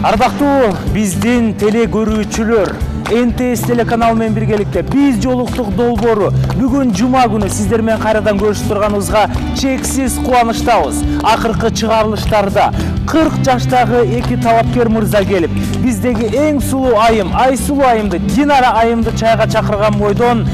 Ардактуу биздин теле көрүүчүлөр, НТС телеканалы менен биргеликте биз жолуктук долбоору бүгүн жума күнү сиздер менен кайрадан көрүшүп турганыбызга чексиз кубанычтабыз. Акыркы чыгарылыштарда 40 жаштагы эки талапкер мырза келип, биздеги эң сулуу айым, Айсулуу айымды, Динара айымды чайга чакырган бойдон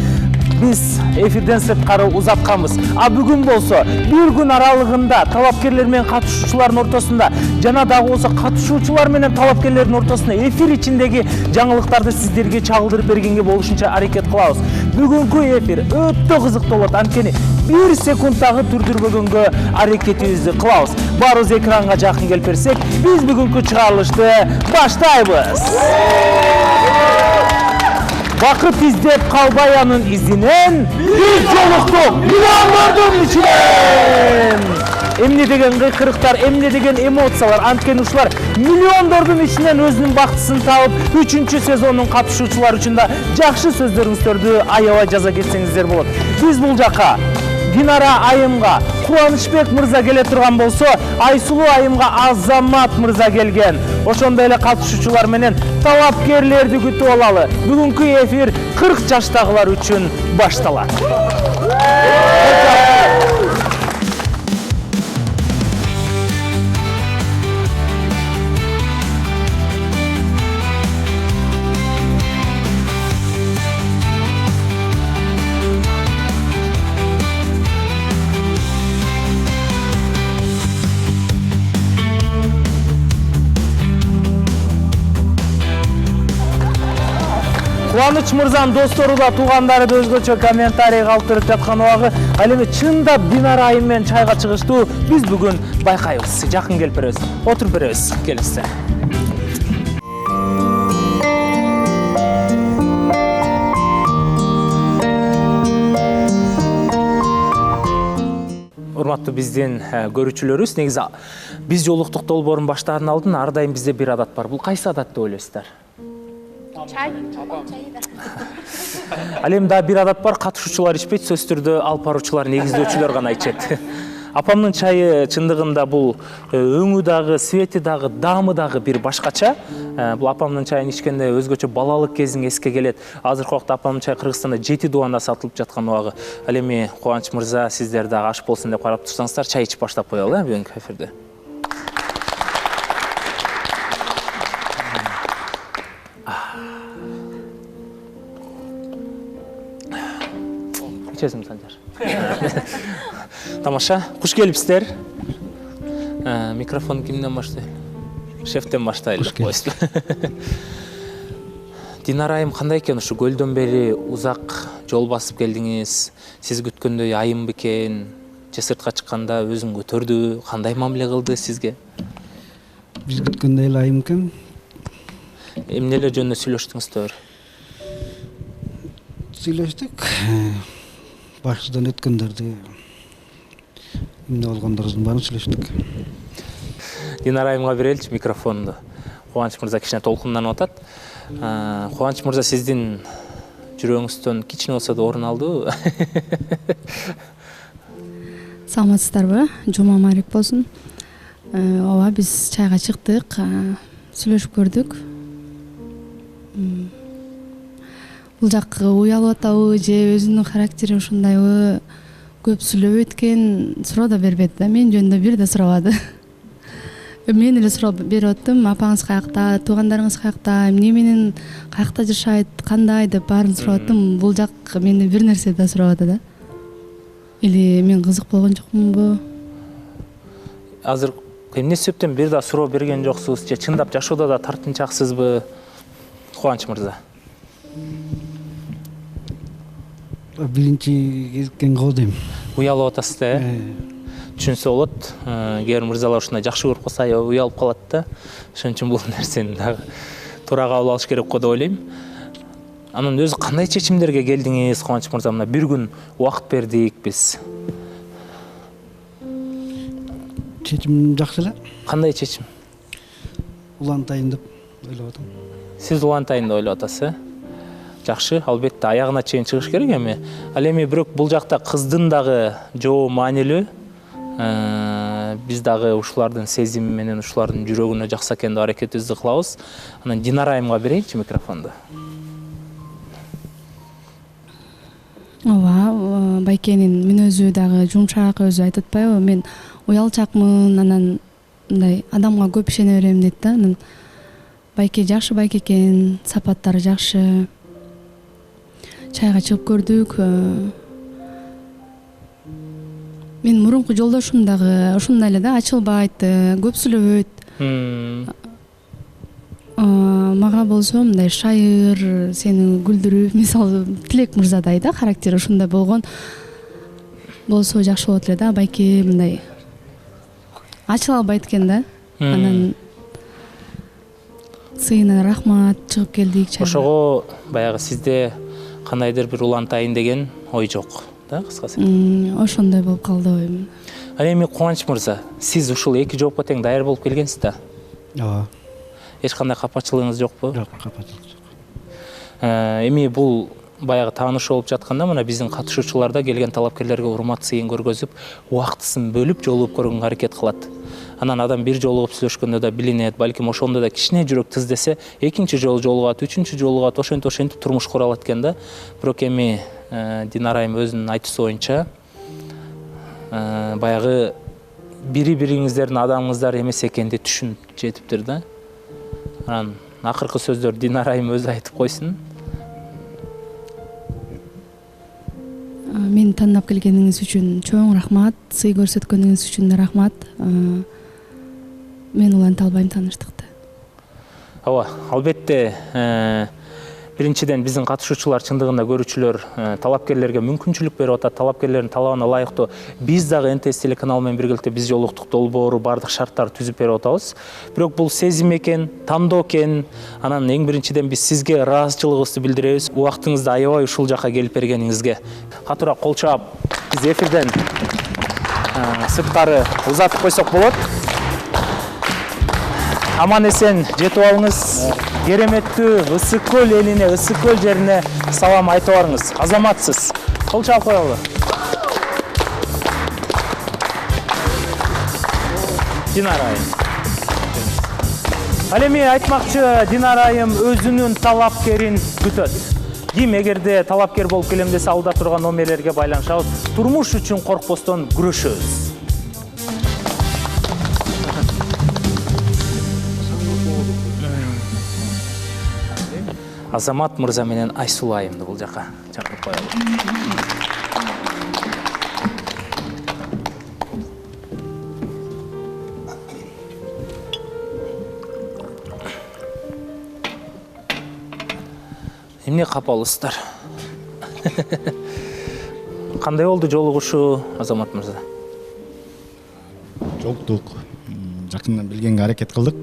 biz эфирден сырткары узатканбыз. А бүгүн болсо бир күн аралыгында талапкерлер менен катышуучулардын ортосунда жана дагы болсо катышуучулар менен талапкерлердин ортосунда эфир ичиндеги жаңылыктарды сиздерге чагылдырып бергенге болушунча аракет кылабыз. Бүгүнкү эфир өтө кызыктуу болот. Анткени 1 секундтагы түрдүрбөгөнгө аракетибизди кылабыз. Барыбыз экранга жакын келип берсек, биз бүгүнкү чыгарылышты баштайбыз. Vakıt izdep Kalbaya'nın izinen biz joluktuk milyonlardan içinen. Emne degen kırıklar, emne degen emosiyalar, antkeni uşular milyonlardan içinden özünün baktısını taup 3. sezonun katışucular için de jakşı sözlөрүңүздөрдү аябай жаза кетсеңиздер болот. Biz бул жака Динара айымга Кубанычбек мырза келе турган болсо, Айсулуу айымга Азамат мырза келген. Ошондой эле катышуучулар менен талапкерлерди күтүп алалы. Бүгүнкү эфир 40 жаштагылар үчүн башталат. Кубаныч мырзанын достору да, туугандары да өзгөчө комментарий калтырып жаткан убагы, ал эми чындап Динара айым менен чайга чыгыштуу биз бүгүн байкайбыз. Жакын келип беребиз. Отуруп беребиз. Келиңиздер. Урматтуу биздин көрүүчүлөрүбүз, негизи биз жолуктук долбоорун баштаардын алдын ар дайым бизде бир адат бар. Бул кайсы адат деп ойлойсуздар? Чай. Ал эми да бир адат бар, катышуучулар ичпейт, сөзсүз түрдө алып баруучулар, негиздөөчүлөр гана ичет. Апамдын чайы чындыгында бул өңү дагы, свети дагы, даамы дагы бир башкача. Бул апамдын чайын ичкенде өзгөчө балалык кезиң эске келет. Азыркы убакта апамдын чайы Кыргызстанда 7 дуанда сатылып жаткан убагы. Ал эми Кубаныч мырза, сиздер дагы аш болсун деп карап турсаңыздар, чай ичип баштап коелу, бүгүнкү эфирде. Içesiniz Sancar. Тамаша, куш келипсиздер. Микрофон кимден баштайлы? Шефтен баштайлы. Динара айым кандай экен? Ушу көлдөн бери узак жол басып келдиңиз. Сиз күткөндөй айым бекен? Же сыртка чыкканда өзүн көтөрдү? Кандай мамиле кылды сизге? Биз күткөндөй эле айым экен. Эмнелер жөнүндө сүйлөштүңүздөр? Сүйлөштүк. Башыдан өткөндөрдү, эмне болгондорубуздун баарын сүйлөштүк. Динара айымга береличи микрофонду. Кубаныч мырза кичине толкунданып атат. Кубаныч мырза, сиздин жүрөгүңүздөн кичине болсо да орун алдыбы? Саламатсыздарбы? Жума маарик болсун. Ооба, биз чайга чыктык, сүйлөшүп көрдүк. Бул жак уялып атабы же өзүнүн характери ушундайбы, көп сүйлөбөйт экен, суроо да бербеди да, мен жөнүндө бир да сурабады. Мен эле суроо берип аттым, апаңыз каякта, туугандарыңыз каякта, эмне менен каякта жашайт, кандай деп баарын сурап аттым. Бул жак менден бир нерсе да сурабады да. Или мен кызык болгон жокмунбу? Азыр эмне себептен бир да суроо берген жоксуз, же чындап жашоодо да тартынчаксызбы, Кубаныч мырза? Биринчи кезген го дейм. Уялып атасыз да, түшүнсө болот. Кээ бир мырзалар ушундай жакшы көрүп калса, аябай уялып калат да. Ошон үчүн бул нерсени дагы туура кабыл алыш керек го деп ойлойм. Анан өзү кандай чечимдерге келдиңиз, Кубаныч мырза? Мына бир күн убакыт бердик биз. Чечим жакшы эле. Кандай чечим? Улантайын деп ойлоп атам. Сиз улантайын деп ойлоп атасыз, Жакшы, албетте аягына чейин чыгыш керек эми. Ал эми бирок бул жакта кыздын дагы жообу маанилүү. Биз дагы ушулардын сезими менен ушулардын жүрөгүнө жакса экен деп аракетибизди кылабыз. Анан Динара айымга берейинчи микрофонду. Ооба, байкенин мүнөзү дагы жумшак, өзү айтып атпайбы, мен уялчакмын, анан мындай адамга көп ишене берем дейт да. Анан байке жакшы байке экен, сапаттары жакшы. Чайга чыгып көрдүк. Мен мурунку жолдошум дагы ушундай эле да, ачылбайт, көп сүйлөбөйт. Мага болсо мындай шайыр, сени күлдүрүп, мисалы Тилек мырзадай да, характери ушундай болгон болсо жакшы болот эле да. Байке мындай ачыла албайт экен да. Анан сыйына рахмат, чыгып келдик чайга. Ошого баягы сизде кандайдыр бир улантайын деген ой жок да, кыскасы. Ошондой болуп калды оюм. Ал эми Кубаныч мырза, сиз ушул эки жоопко тең даяр болуп келгенсиз да? Ооба. Эч кандай капачылыгыңыз жокпу? Жок, капачылык жок. Эми бул баягы таанышуу болуп жатканда мына биздин катышуучулар да келген талапкерлерге урмат сыйын көргөзүп, убактысын бөлүп жолугуп көргөнгө аракет кылат. Анан адам бир жолугуп сүйлөшкөндө да билинет, балким ошондо да кичине жүрөк тыз десе, экинчи жолу жолугат, үчүнчү жолугат, ошентип турмуш кура алат экен да. Бирок эми Динара айым өзүнүн айтуусу боюнча баягы бири-бириңиздердин адамыңыздар эмес экенди түшүнүп жетиптир да. Анан акыркы сөздөр Динара айым өзү айтып койсун. Мени тандап келгениңиз үчүн чоң рахмат, сый көрсөткөнүңүз үчүн да рахмат. Мен уланта албайм тааныштыкты. Ооба, албетте биринчиден биздин катышуучулар чындыгында көрүүчүлөр талапкерлерге мүмкүнчүлүк берип атат, талапкерлердин талабына ылайыктуу биз дагы НТС телеканалы менен биргеликте биз жолуктук долбоору бардык шарттарды түзүп берип атабыз. Бирок бул сезим экен, тандоо экен. Анан эң биринчиден биз сизге ыраазычылыгыбызды билдиребиз. Убактыңызды аябай ушул жака келип бергениңизге. Катуураак кол чаап, биз эфирден сырткары узатып койсок болот. Аман эсен жетип алыңыз. Кереметтүү Ысык көл элине, Ысык көл жерине салам айтып барыңыз. Азаматсыз. Кол чаап коелу. Динара айым. Ал эми айтмакчы, Динара айым өзүнүн талапкерин күтөт. Ким эгерде талапкер болуп келем десе, алда турган номерлерге байланышабыз. Турмуш үчүн коркпостон күрөшөбүз. Азамат мырза менен Айсулу айымды бул жака чакырып коелу. Эмне капалысыздар? Кандай болду жолугушуу, Азамат мырза? Жолуктук. Жакындан билгенге аракет кылдык.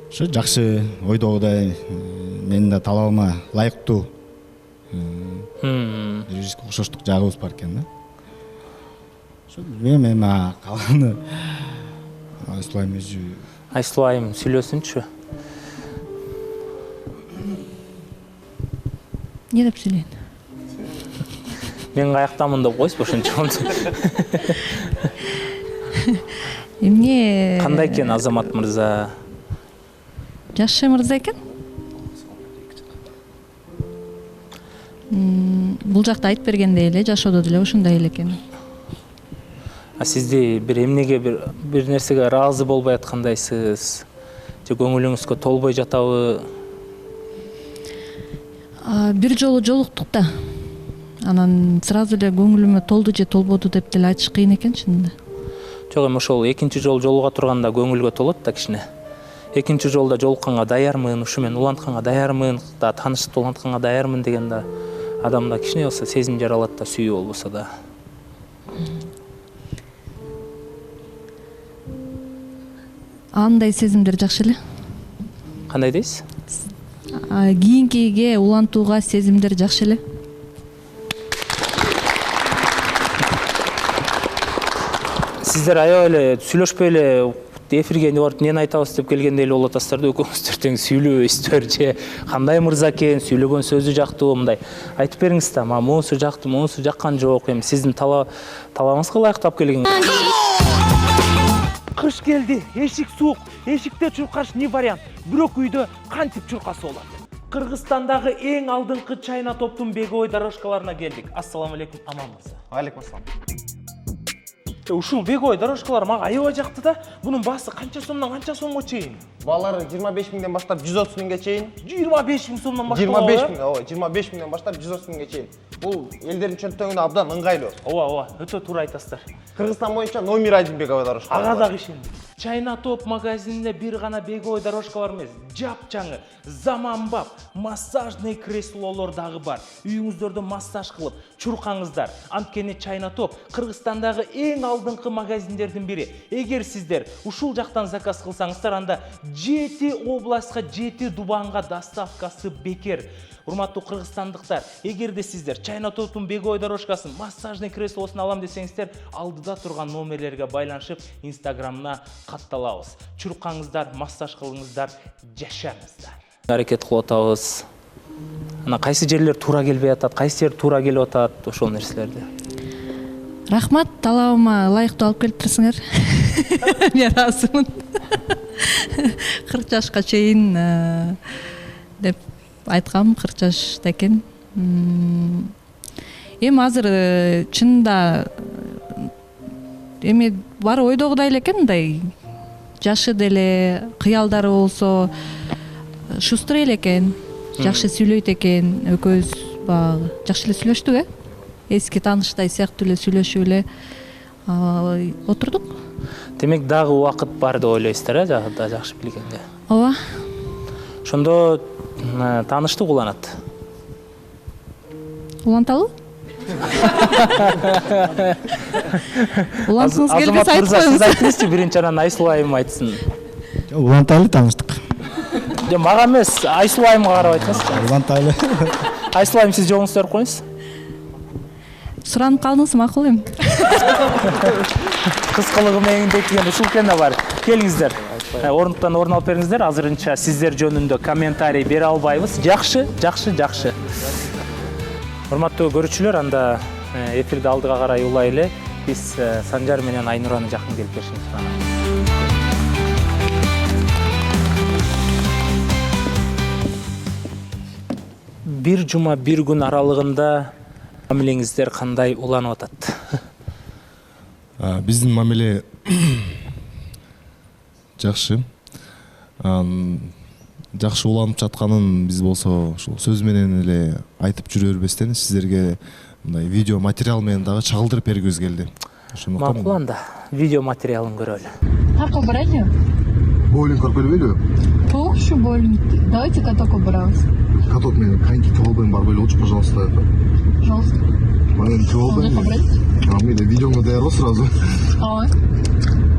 Ошо жакшы ойдогудай менин да талабыма ылайыктуу юридический окшоштук жагыбыз бар экен да. Ошо эми калганы Айсулу айым өзү. Айсулу айым сүйлөсүнчү. Не деп сүйлөйүн? Мен каяктамын деп койсу ошончо. Эмне? Кандай экен Азамат мырза? Жакшы мырза экен. Бул жакта айтып бергендей эле, жашоодо деле ушундай эле экен. Сизди бир эмнеге бир нерсеге ыраазы болбой аткандайсыз? Же көңүлүңүзгө толбой жатабы? Бир жолу жолуктук да. Анан сразу эле көңүлүмө толду же толбоду деп деле айтыш кыйын экен чынында. Жок, эми ошол экинчи жолу жолуга турганда көңүлгө толот да кичине. Экинчи жолда жолукканга даярмын, ушу менен улантканга даярмын, да таанышып улантканга даярмын деген да адамда кичине болсо сезим жаралат да, сүйүү болбосо да. Андай сезимдер жакшы эле. Кандай дейсиз? Кийинкиге улантууга сезимдер жакшы эле. Сиздер аябай эле сүйлөшпөй эле эфирге барып эмнени айтабыз деп келгендей эле болуп атасыздар да, экөөңүздөр тең сүйлөбөйсүздөр же кандай мырза экен, сүйлөгөн сөзү жактуу, мындай айтып бериңиз да, могусу жакты, могусу жаккан жок, эми сиздин талабыңызга ылайыктап келген. Кыш келди, эшик суук. Эшикте чуркаш не вариант. Бирок үйдө кантип чуркаса болот? Кыргызстандагы эң алдыңкы чайна топтун беговой дорожкаларына келдик. Ассаламу алейкум, аманбыз. Алейкум ассалам. Ушул беговой дорожкалар мага аябай жакты да. Бунун баасы канча сомдон канча сомго чейин? Балары 25 миңден баштап 130 миңге чейин. 25 миң сомдон баштап. 25 миң, ооба, 25 миңден баштап 130 миңге чейин. Бул элдердин чөнтөгүнө абдан ыңгайлуу. Ооба, өтө туура айтасыздар. Кыргызстан боюнча номер 1 беговой дорожка. Ага дагы ишенdim. Чайна топ магазининде бир гана беговой дорожкалар эмес, жапчаңы, заманбап, массажный креслолор дагы бар. Үйүңүздөрдө массаж кылып, чуркаңыздар. Анткени Чайна топ Кыргызстандагы эң алдыңкы магазиндердин бири. Эгер сиздер ушул жактан заказ кылсаңыздар, анда 7 областка, 7 дубанга доставкасы бекер. Урматтуу кыргызстандыктар, эгерде сиздер Чайна топтун беговой дорожкасын, массажный креслосун алам десеңиздер, алдыда турган номерлерге байланышып, Инстаграмна катталабыз. Чуркаңыздар, массаж кылыңыздар, жашаңыздар. Аракет кылып атабыз. Ана кайсы жерлер туура келбей атат, кайсы жер туура келип атат, ошол нерселерди. Рахмат, талабыма ылайыктуу алып келиптирсиңер. Мен ыраазымын. 40 жашка чейин деп айткам, 40 жашта экен. Эми азыр чынында эми баары ойдогудай эле экен, мындай жашы деле, кыялдары болсо шустр эле экен, жакшы сүйлөйт экен. Экөөбүз баягы жакшы эле сүйлөштүк, эски тааныштай сыяктуу эле сүйлөшүп эле отурдук. Демек дагы убакыт бар деп ойлойсуздар, да, жакшы билгенде. Ооба. Ошондо тааныштык уланат. Уланталы? Улантыңыз келбесе айтып коюңуз. Сиз айтыңызчы, биринчи анан Айсулуу айым айтсын. Улантайлы тааныштык. Мага эмес, Айсулуу айымга карап айтыңызчы. Улантайлы. Айсулуу айым, сиз жолуңузду берип коюңуз. Суранып калдыңыз, макул эми. Кыскалыгы менен деген ушул экен да бар. Келиңиздер. Орнуктан орун алып бериңиздер. Азырынча сиздер жөнүндө комментарий бере албайбыз. Жакшы. Урматтуу көрүүчүлөр, анда эфирди алдыга карай улайлы. Биз Санжар менен Айнураны жакын келип беришин суранабыз. Бир жума, бир күн аралыгында мамилеңиздер кандай уланып атат? Биздин мамиле жакшы. Жакшы уланып жатканын биз болсо ушул сөз менен эле айтып жүрө бербестен сиздерге мындай видео материал менен дагы чагылдырып бергибиз келди. Ошондуктан Макул, анда видео материалын көрөлү. Каток убрать? Боулинг корку бербейлиби? Шу боулинг. Давайте каток убрать. Каток менен кайинки кебалбайм бар болчу, пожалуйста. Пожалуйста. Мен кебалбайм. Мейли, видеоңо даярбы сразу? Ой.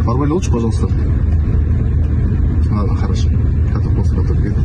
Бар болчу, пожалуйста. Ладно, хорошо. Каток болсо каток кет.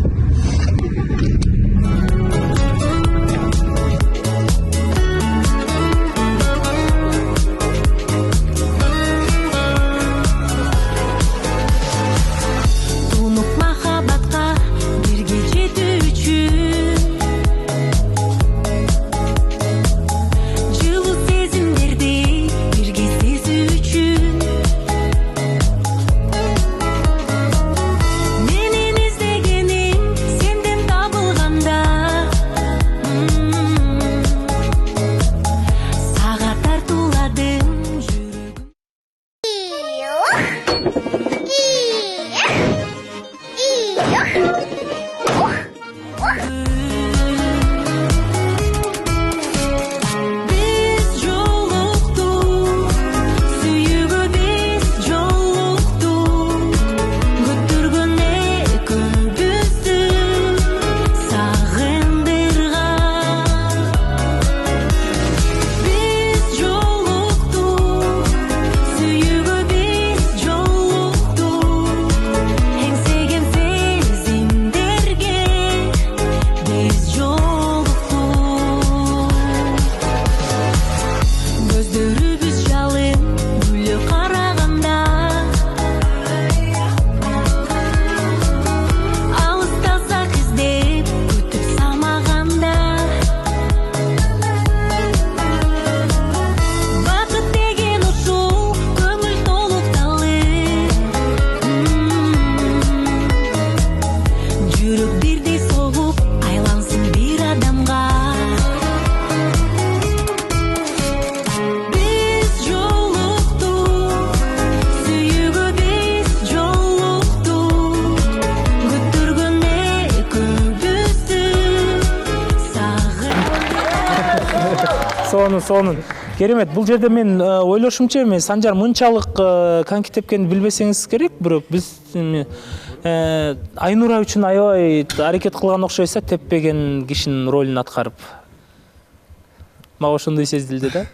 Менен издегеним сенден табылган сонун. Керемет. Бул жерде мен ойлошумча эми Санжар мынчалык коньки тепкенди билбесеңиз керек, бирок биз Айнура үчүн аябай аракет кылган окшойсо, теппеген кишинин ролун аткарып. Мага ошондой сезилди да.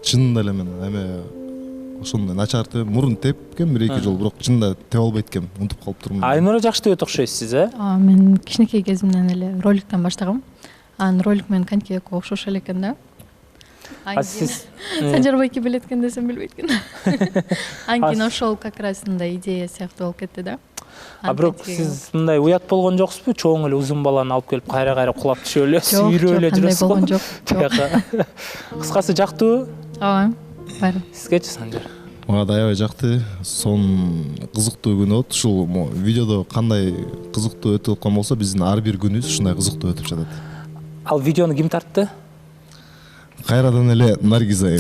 Чынында эле мен эме ошондой начар мурун тепкем 1-2 жолу, бирок чынында теп албайт экенмин, унутуп калып турмун. Айнура жакшы тепет окшойсуз, Мен кичинекей кезимден эле роликтен баштагам. Анан ролик менен коньки экөө окшош эле экен да. Сиз Санжар байке билет экен десем билбейт экен. Анан кийин ошол как раз мындай идея сыяктуу болуп кетти да. Бирок сиз мындай уят болгон жоксузбу? Чоң эле узун баланы алып келип кайра кулап түшүп эле сүйрөп эле жүрөсүз го? болгон жок. Кыскасы жактуу. Ооба, баары. Сизгечи Санжар? Мага да аябай жакты. Кызыктуу күн болот. Ушул видеодо кандай кызыктуу өтүп аткан болсо, биздин ар бир күнүбүз ушундай кызыктуу өтүп жатат. Ал видеону ким тартты? Кайрадан эле Наргиза.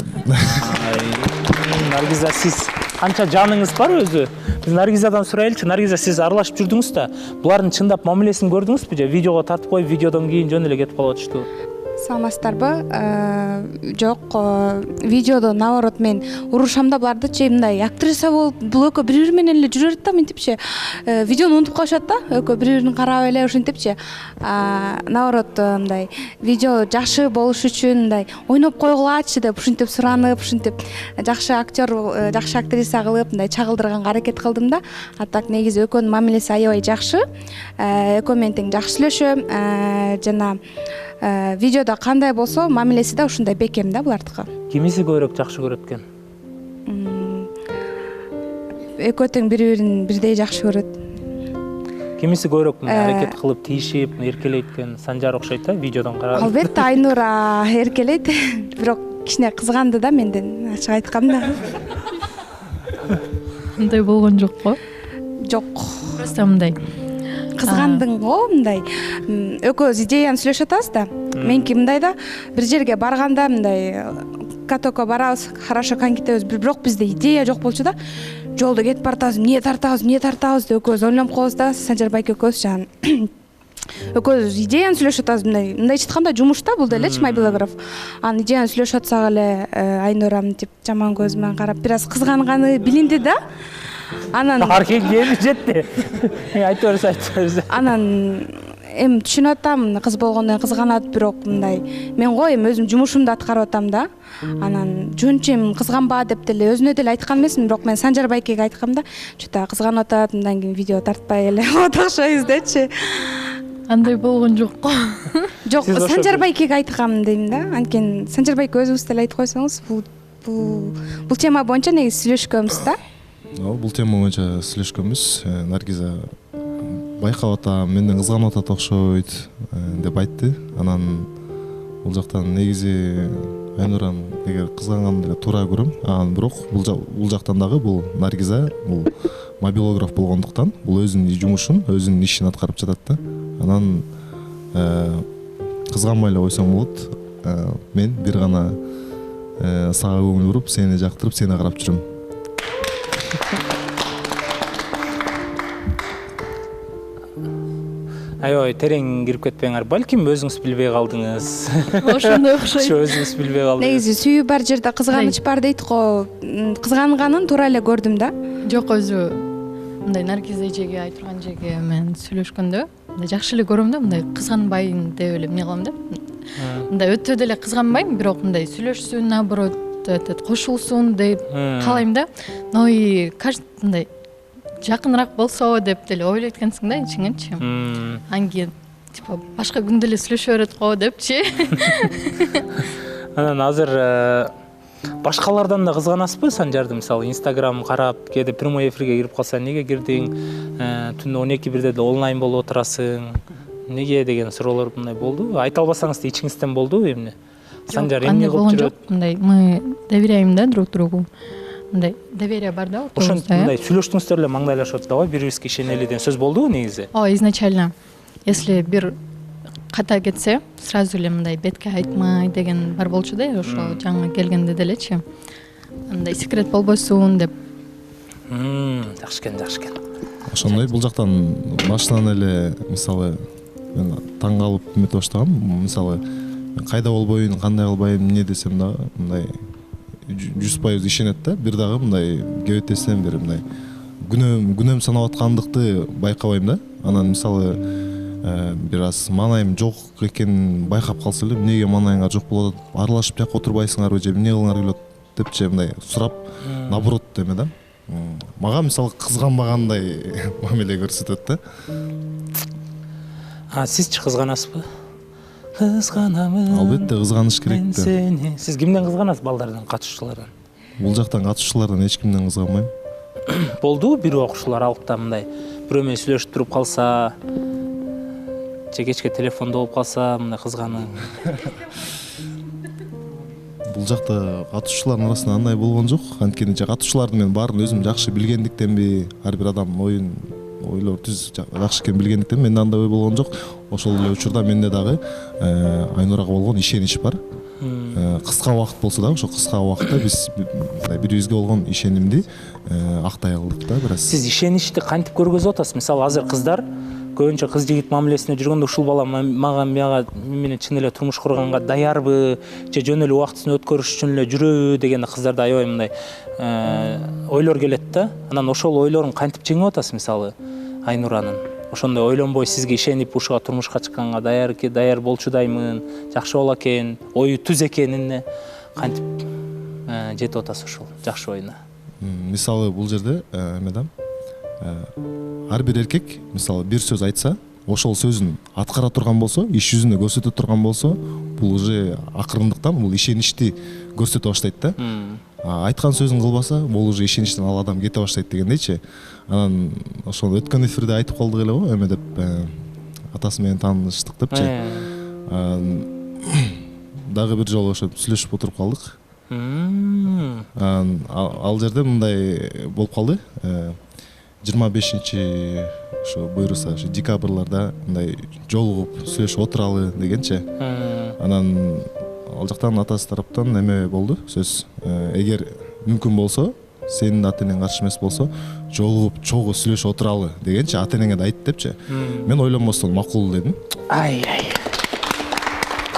Наргиза, сиз канча жаныңыз бар өзү? Биз Наргизадан сурайлычы. Наргиза, сиз аралашып жүрдүңүз да. Булардын чындап мамилесин көрдүңүзбү же видеого тартып коюп, видеодон кийин жөн эле кетип калып атыштыбы? Саламатсыздарбы? Жок, видеодо наоборот мен урушам да булардычы мындай актриса болуп, бул экөө бири-бири менен эле жүрөт да, мынтипчи. Видеону унутуп калышат да, экөө бири-бирин карап эле ошентипчи. Наоборот, мындай видео жакшы болуш үчүн мындай ойноп койгулачы деп ушинтип суранып, ушинтип жакшы актер, жакшы актриса кылып, мындай чагылдырганга аракет кылдым да. А так негизи экөөнүн мамилеси аябай жакшы. Экөө менен тең жакшы сүйлөшөм, жана видеодо кандай болсо мамилеси да ушундай бекем да булардыкы. Кимиси көбүрөөк жакшы көрөт экен? Экөө тең бири-бирин бирдей жакшы көрөт. Кимиси көбүрөөк аракет кылып, тийишип, эркелейт экен? Санжар окшойт да, видеодон карап. Албетте Айнура эркелейт, бирок кичине кызганды да менден, ачык айткам да. Андай болгон жок го? Жок. Просто мындай Кызгандың го, мындай. Экөөбүз идеяны сүйлөшүп атабыз да. Меники мындай да, бир жерге барганда мындай катокко барабыз, хорошо коньки тебиз, бирок бизде идея жок болчу да. Жолдо кетип баратабыз, эмне тартабыз деп экөөбүз ойлонуп калабыз да, Санжар байке экөөбүз жана экөөбүз идеяны сүйлөшүп атабыз, мындайча айтканда жумуш да, бул делечи мобилограф. Анан идеяны сүйлөшүп атсак эле Айнура мынтип жаман көз менен карап, бир аз кызганганы билинди да. Анан аркеге жетти. Айтып берсиз. Анан эми түшүнүп атам, кыз болгондон кызганат, бирок мындай мен го эми өзүм жумушумду аткарып атам да. Анан жөнчөм кызганба деп деле өзүнө деле айткан эмесмин, бирок мен Санжар байкеге айткам да. Чөтө кызганып атат, мындан кийин видео тартпай эле отурушайбыз дечи. Андай болгон жок го. Жок, Санжар байкеге айткам дейм да. Анткени Санжар байке өзүңүз деле айтып койсоңуз, бул тема боюнча негизи сүйлөшкөнбүз да. Бул тема боюнча сүйлөшкөнбүз. Наргиза байкап атам, менден кызганып атат окшойт деп айтты. Анан бул жактан негизи Айнуранын эгер кызганганын деле туура көрөм. Анан бирок бул жактан дагы бул Наргиза бул мобилограф болгондуктан бул өзүнүн жумушун, өзүнүн ишин аткарып жатат да. Анан кызганбай эле койсоң болот. Мен бир гана сага көңүл буруп, сени жактырып, сени карап жүрөм. Аябай терең кирип кетпеңер. Балким өзүңүз билбей калдыңыз. Ошондой окшойт. Өзүңүз билбей калдыңыз. Негизи сүйүү бар жерде кызганыч бар дейт го. Кызганганын туура эле көрдүм да. Жок, өзү мындай Наргиза эжеге айтырган жерге мен сүйлөшкөндө мындай жакшы эле көрөм да, мындай кызганбайын деп эле эмне кылам да. Мындай өтө деле кызганбайм, бирок мындай сүйлөшсүн, наоборот, кошулсун деп каалайм да. Ой, мындай жакыныраак болсо деп деле ойлойт экенсиң да ичиңенчи. Анан кийин типа башка күндө эле сүйлөшө берет го депчи. Анан азыр башкалардан да кызганасызбы? Санжарды мисалы Instagram карап, кээде прямой эфирге кирип калса, эмнеге кирдиң? Түндө 12-1де деле онлайн болуп отурасың. Эмнеге деген суроолор мындай болду? Айта албасаңыз да ичиңизден болдубу эмне? Санжар эмне кылып жүрөт? Мындай мы доверяем да друг другу. Мындай доверие бар да ортобузда. Ошентип мындай сүйлөштүңүздөр эле маңдайлашып атат да, бири-бирибизге ишенели деген сөз болдубу негизи? Изначально. Если бир ката кетсе, сразу эле мындай бетке айтмай деген бар болчу да, ошо жаңы келгенде делечи. Андай секрет болбосун деп. Жакшы экен. Ошондой бул жактан башынан эле мисалы мен таң калып эметип баштагам. Мисалы кайда болбойн, кандай кылбайм, эмне десем дагы мындай 100% ишенет да. Бир дагы мындай кебетесинен бери мындай күнөөм санап аткандыкты байкабайм да. Анан мисалы бир аз маанайым жок экенин байкап калса эле, эмнеге маанайыңар жок болуп атат, аралашып жакка отурбайсыңарбы же эмне кылыңар келип атат депчи мындай сурап, наоборот эме да. Мага мисалы кызганбагандай мамиле көрсөтөт да. Сизчи кызганасызбы? Кызганамын. Албетте кызганыш керек да. Сени. Сиз кимден кызганасыз, балдардан, катышуучулардан? Бул жактан катышуучулардан эч кимден кызганбайм. Болду бир окуучулар алыпта мындай бирөө менен сүйлөшүп туруп калса, же кечке телефондо болуп калса, мындай кызганып. Бул жакта катышуучулардын арасында андай болгон жок. Анткени катышуучуларды мен баарын өзүм жакшы билгендиктенби, ар бир адам ойлор түз жакшы экенин билгендиктен менде андай ой болгон жок. Ошол эле учурда менде дагы Айнурага болгон ишенич бар. Кыска убакыт болсо дагы ошо кыска убакытта биз бири-бирибизге болгон ишенимди актай алдык да бир аз. Сиз ишеничти кантип көргөзүп атасыз? Мисалы азыр кыздар көбүнчө кыз жигит мамилесине жүргөндө ушул бала мага менен чын эле турмуш курганга даярбы, же жөн эле убактысын өткөрүш үчүн эле жүрөбү дегенде кыздарда аябай мындай ойлор келет да. Анан ошол ойлорун кантип жеңип атасыз мисалы Айнуранын? Ошондой ойлонбой сизге ишенип ушуга турмушка чыкканга даяр болчудаймын, жакшы боло экен, ою түз экенине кантип жетип атасыз ушул жакшы оюна? Мисалы бул жерде эмедам ар бир эркек мисалы бир сөз айтса, ошол сөзүн аткара турган болсо, иш жүзүндө көрсөтө турган болсо, бул уже акырындыктан бул ишеничти көрсөтө баштайт да. Айткан сөзүн кылбаса, бул уже ишеничтен ал адам кете баштайт дегендейчи. Анан ошол өткөн эфирде айтып калдык эле го, эме деп атасы менен тааныштык депчи. Дагы бир жолу ошо сүйлөшүп отуруп калдык. Ал жерде мындай болуп калды. 25-чи ошо буйруса ошо декабрларда мындай жолугуп сүйлөшүп отуралы дегенчи. Анан ал жактан атасы тараптан эме болду сөз. Эгер мүмкүн болсо, сенин ата-энең каршы эмес болсо, жолугуп чогуу сүйлөшүп отуралы дегенчи, ата-энеңе да айт депчи. Мен ойлонбостон макул дедим.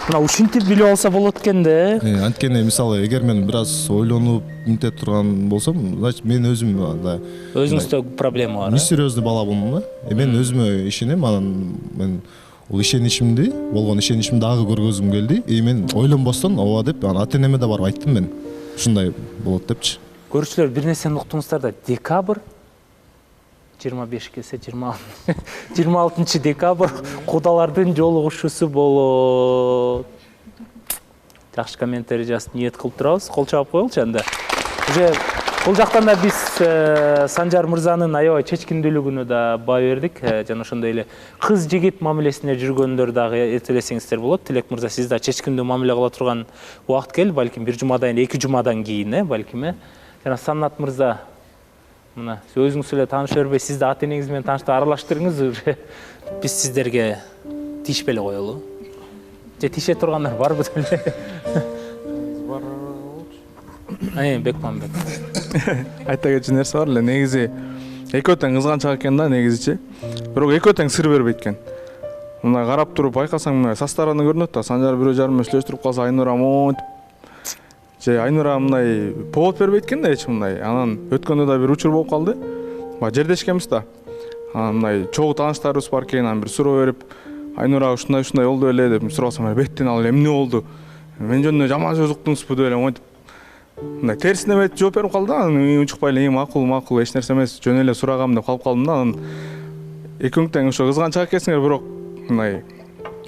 Мына ушинтип билип алса болот экен да. Анткени мисалы эгер мен бир аз ойлонуп мынтип турган болсом, значит мен өзүм да өзүңүздө проблема бар. Несерьезный бала болмун да. Мен өзүмө ишенем, анан мен бул ишеничимди, болгон ишеничимди дагы көргөзгүм келди. Мен ойлонбостон ооба деп, ата-энеме да барып айттым мен. Ушундай болот депчи. Көрүүчүлөр, бир нерсени уктуңуздар да, декабрь 25 келсе 26 декабрь кудалардын жолугушуусу болот. Жакшы комментарий жазып ниет кылып турабыз. Кол чабып коелучу анда. Уже бул жактан да биз Санжар мырзанын аябай чечкиндүүлүгүнө да баа бердик. Жана ошондой эле кыз жигит мамилесине жүргөндөр дагы эртелесеңиздер болот. Тилек мырза, сиз да чечкиндүү мамиле кыла турган убакыт келди, балким бир жумадан, 2 жумадан кийин, балким. Жана Саннат мырза, мына өзүңүз эле тааныша бербей, сиз да ата-энеңиз менен тааныштырып аралаштырыңыз. Биз сиздерге тиишпей эле коелу. Же тише тургандар барбы деле? Бекмамбет. Айта кетчү нерсе бар эле, негизи экөө тең кызганчак экен да, негизичи. Бирок экөө тең сыр бербейт экен. Мына карап туруп байкасаң, мына состараны көрүнөт да. Санжар бирөө жарым сүйлөштүрүп калса, Айнура монтип же Айнура мындай повод бербейт экен да, эч мындай. Анан өткөндө да бир учур болуп калды. Баа жердешкенбиз да. Анан мындай чогуу тааныштарыбыз бар экен, анан бир суроо берип, Айнура ушундай болду эле деп сурасам, беттен алып эмне болду? Мен жөнүндө жаман сөз уктуңузбу деп эле монтип мындай терсине эметип жооп берип калды да. Анан учукпай эле макул эч нерсе эмес, жөн эле сурагам деп калып калдым да. Анан экөөң тең ошо кызганчак экенсиңер, бирок мындай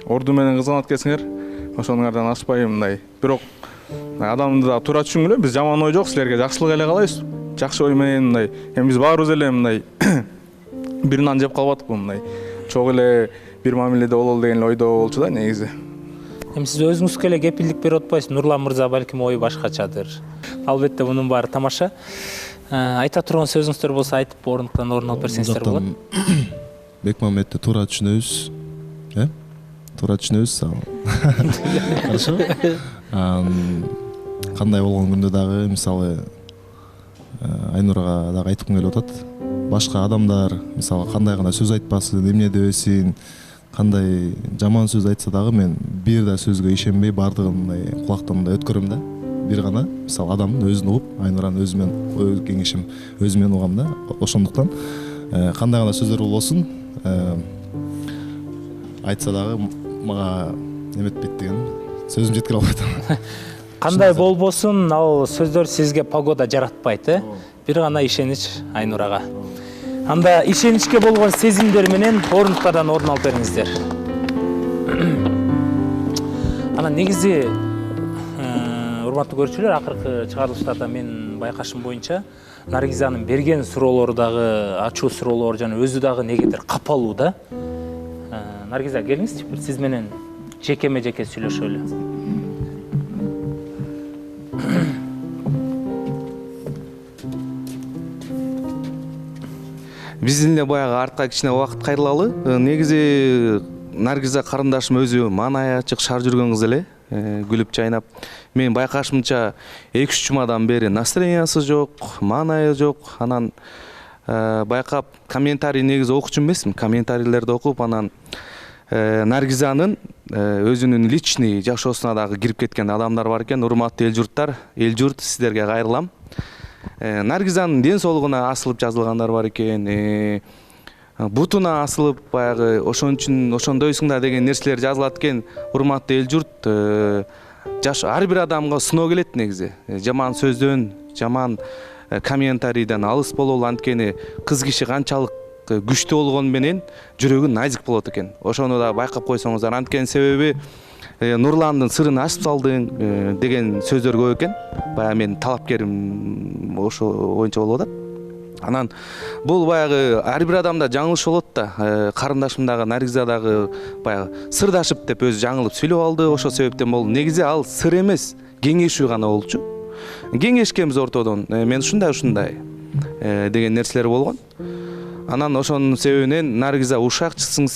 орду менен кызганат экенсиңер. Ошонуңардан ашпай мындай. Бирок адамды да туура түшүнгүлө, биз жаман ой жок, силерге жакшылык эле каалайбыз. Жакшы ой менен мындай. Эми биз баарыбыз эле мындай бир нан жеп калбадыкпы, мындай чогуу эле бир мамиледе бололу деген ойдо болчу да негизи. Эми сиз өзүңүзгө эле кепилдик берип атпайсыз. Нурлан мырза балким ою башкачадыр. Албетте мунун баары тамаша. Айта турган сөзүңүздөр болсо айтып ордуктан орун алып берсеңиздер болот. Бекмамбетти туура түшүнөбүз. Туура түшүнөбүз. Хорошо. Кандай болгон күндө дагы мисалы Айнурага дагы айткым келип атат. Башка адамдар мисалы кандай гана сөз айтпасын, эмне дебесин, кандай жаман сөз айтса дагы мен бир да сөзгө ишенбей баардыгын мындай кулактан мындай өткөрөм да. Бир гана мисалы адамдын өзүн угуп, Айнуранын өзүмен ой кеңешим өзүмен угам да. Ошондуктан кандай гана сөздөр болсун, айтса дагы мага неметпейт деген сөзүм жеткире албай атам. Кандай болбосун, ал сөздөр сизге погода жаратпайт, бир гана ишенич Айнурага. Анда ишеничке болгон сезимдер менен орунтуктардан орун алып бериңиздер. Анан негизи урматтуу көрүүчүлөр, акыркы чыгарылыштарда мен байкашым боюнча Наргизанын берген суроолору дагы ачуу суроолор жана өзү дагы негедир капалуу да. Наргиза, келиңизчи, бир сиз менен жекеме-жеке сүйлөшөлү. Биздин эле баягы артка кичине убакыт кайрылалы. Негизи Наргиза карындашым өзү маанай ачык, шар жүргөн кыз эле, күлүп жайнап. Мен байкашымча 2-3 жумадан бери настроениясы жок, маанайы жок. Анан байкап комментарий негизи окучу эмесмин. Комментарийлерди окуп, анан Наргизанын өзүнүн личный жашоосуна дагы кирип кеткен адамдар бар экен. Урматтуу эл журттар, эл журт сиздерге кайрылам. Наргизанын ден соолугуна асылып жазылгандар бар экен. Бутуна асылып баягы ошон үчүн ошондойсуң да деген нерселер жазылат экен. Урматтуу эл журт, ар бир адамга сыноо келет негизи. Жаман сөздөн, жаман комментарийден алыс бололу, анткени кыз киши канчалык күчтүү болгону менен жүрөгү назик болот экен. Ошону да байкап койсоңуздар. Анткени себеби Нурландын сырын ачып салдың деген сөздөр көп экен. Баягы мен талапкерим ошо боюнча болуп атат. Анан бул баягы ар бир адамда жаңылыш болот да. Карындашым дагы Наргиза дагы баягы сырдашып деп өзү жаңылып сүйлөп алды. Ошо себептен болду. Негизи ал сыр эмес, кеңешүү гана болчу. Кеңешкенбиз ортодон. Мен ушундай деген нерселер болгон. Анан ошонун себебинен Наргиза ушакчысың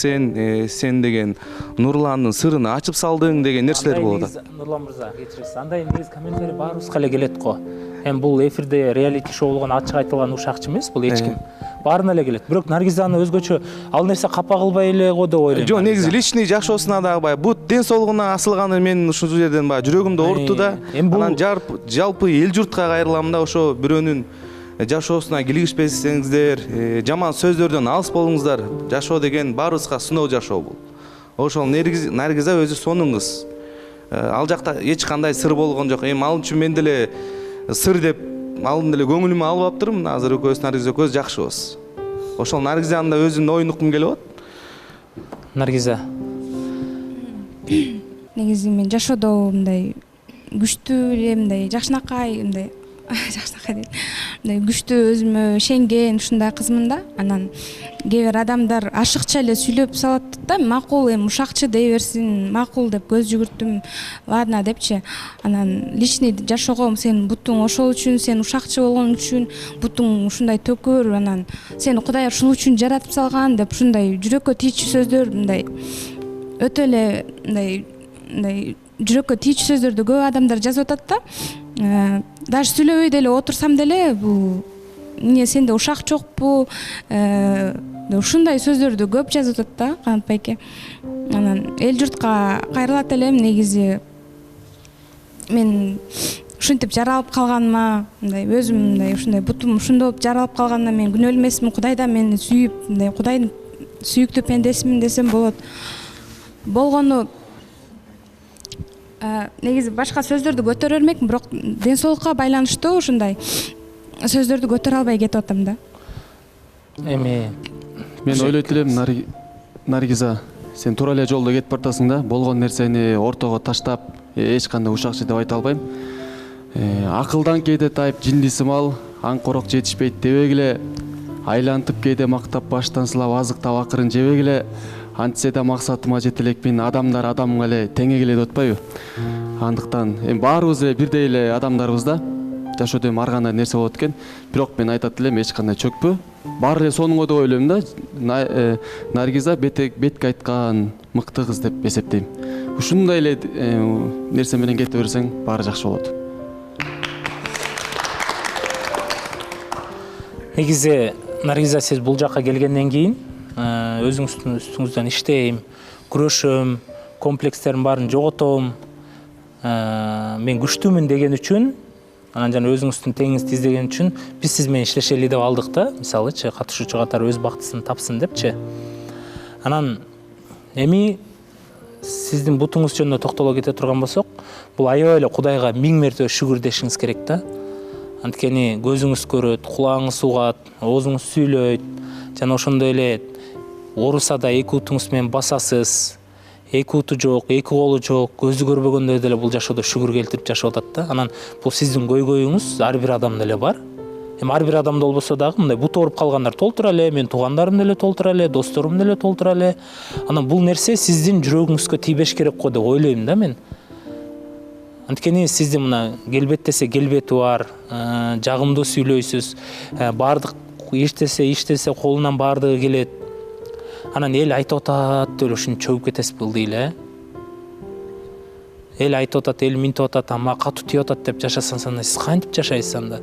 сен деген Нурландын сырын ачып салдың деген нерселер болуп атат. Нурлан мырза, кечиресиз. Андай негиз комментарий баарыбызга эле келет го. Эми бул эфирде реалити шоу болгон ачык айтылган ушакчы эмес, бул эч ким. Баарына эле келет. Бирок Наргизаны өзгөчө ал нерсе капа кылбай эле го деп ойлойм. Жок, негизи личный жашоосуна дагы баягы бут ден соолугуна асылганы мен ушул жерден баягы жүрөгүмдү оорутtu да. Анан жалпы эл журтка кайрылам да, ошо бирөөнүн жашоосуна килигишпесеңиздер, жаман сөздөрдөн алыс болуңуздар. Жашоо деген баарыбызга сыноо жашоо бул. Ошол Наргиза өзү сонун кыз. Ал жакта эч кандай сыр болгон жок. Эми ал үчүн мен деле сыр деп алдын деле көңүлүмө алып аптырмын. Азыр экөөбүз Наргиза экөөбүз жакшыбыз. Ошол Наргизанын да өзүнүн оюн уккум келип атат. Наргиза. Негизи мен жашоодо мындай күчтүү эле мындай жакшынакай мындай жакшынакай дейт. Мындай күчтүү өзүмө ишенген ушундай кызмын да. Анан кээ бир адамдар ашыкча эле сүйлөп салат да. Макул, эми ушакчы дей берсин, макул деп көз жүгүрттүм. Ладно депчи. Анан личный жашоого сен бутуң ошол үчүн, сен ушакчы болгон үчүн, бутуң ушундай төкөр, анан сени Кудай ушул үчүн жаратып салган деп ушундай жүрөккө тийчү сөздөр мындай өтө эле мындай жүрөккө тийчү сөздөрдү көп адамдар жазып атат да. Даже сүйлөбөй деле отурсам деле бул эмне сенде ушак жокпу? Ушундай сөздөрдү көп жазып атат да, Канат байке. Анан эл журтка кайрылат элем, негизи мен ушинтип жаралып калганыма, мындай өзүм мындай ушундай бутум ушундоп жаралып калганына мен күнөөлүү эмесмин. Кудай да мени сүйүп, мындай Кудайдын сүйүктүү пендесимин десем болот. Болгону негизи башка сөздөрдү көтөрө бермекмин, бирок ден соолукка байланыштуу ушундай сөздөрдү көтөрө албай кетип атам да. Эми мен ойлойт элем, Наргиза, сен туура эле жолдо кетип бартасың да. Болгон нерсени ортого таштап, эч кандай ушакчы деп айта албайм. Акылдан кээде тайып жиндиси мал, аңкорок жетишпейт дебегиле, айлантып кээде мактап баштан сылап азыктап акырын жебегиле. Антсе да максатыма жете элекмин, адамдар адамга эле тең келет деп атпайбы? Андыктан эми баарыбыз эле бирдей эле адамдарбыз да. Жашоодо эми ар кандай нерсе болот экен. Бирок мен айтат элем, эч кандай чөкпө. Баары эле сонунго деп ойлойм да. Наргиза бетке айткан мыкты кыз деп эсептейм. Ушундай эле нерсе менен кете берсең, баары жакшы болот. Негизи Наргиза, сиз бул жакка келгенден кийин үстүңүздөн иштейм, күрөшөм, комплекстердин баарын жоготом. Мен күчтүүмүн деген үчүн, анан жана өзүңүздүн теңиңизди издеген үчүн биз сиз менен иштешели деп алдык да, мисалычы катышуучу катары өз бактысын тапсын депчи. Анан эми сиздин бутуңуз жөнүндө токтоло кете турган болсок, бул аябай эле Кудайга 1000 мертебе шүгүр дешиңиз керек да. Анткени көзүңүз көрөт, кулагыңыз угат, оозуңуз сүйлөйт, жана ошондой эле оорусада 2 утуңуз менен басасыз, 2 уту жок, 2 колу жок, көзү көрбөгөндөр деле бул жашоодо шүгүр келтирип жашап атат да. Анан бул сиздин көйгөйүңүз ар бир адамда эле бар. Эми ар бир адамда болбосо дагы мындай буту ооруп калгандар толтура эле, мен туугандарым деле толтура эле, досторум деле толтура эле. Анан бул нерсе сиздин жүрөгүңүзгө тийбеш керек го деп ойлойм да мен. Анткени сиздин мына келбеттесе келбети бар, жагымдуу сүйлөйсүз, баардык иштесе колунан баардыгы келет. Анан эл айтып атат деп ушуну чөгүп кетесиз ылдый эле. Эл айтып атат, эл минтип атат, ама катуу тийип атат деп жашасаңыз анда сиз кантип жашайсыз анда?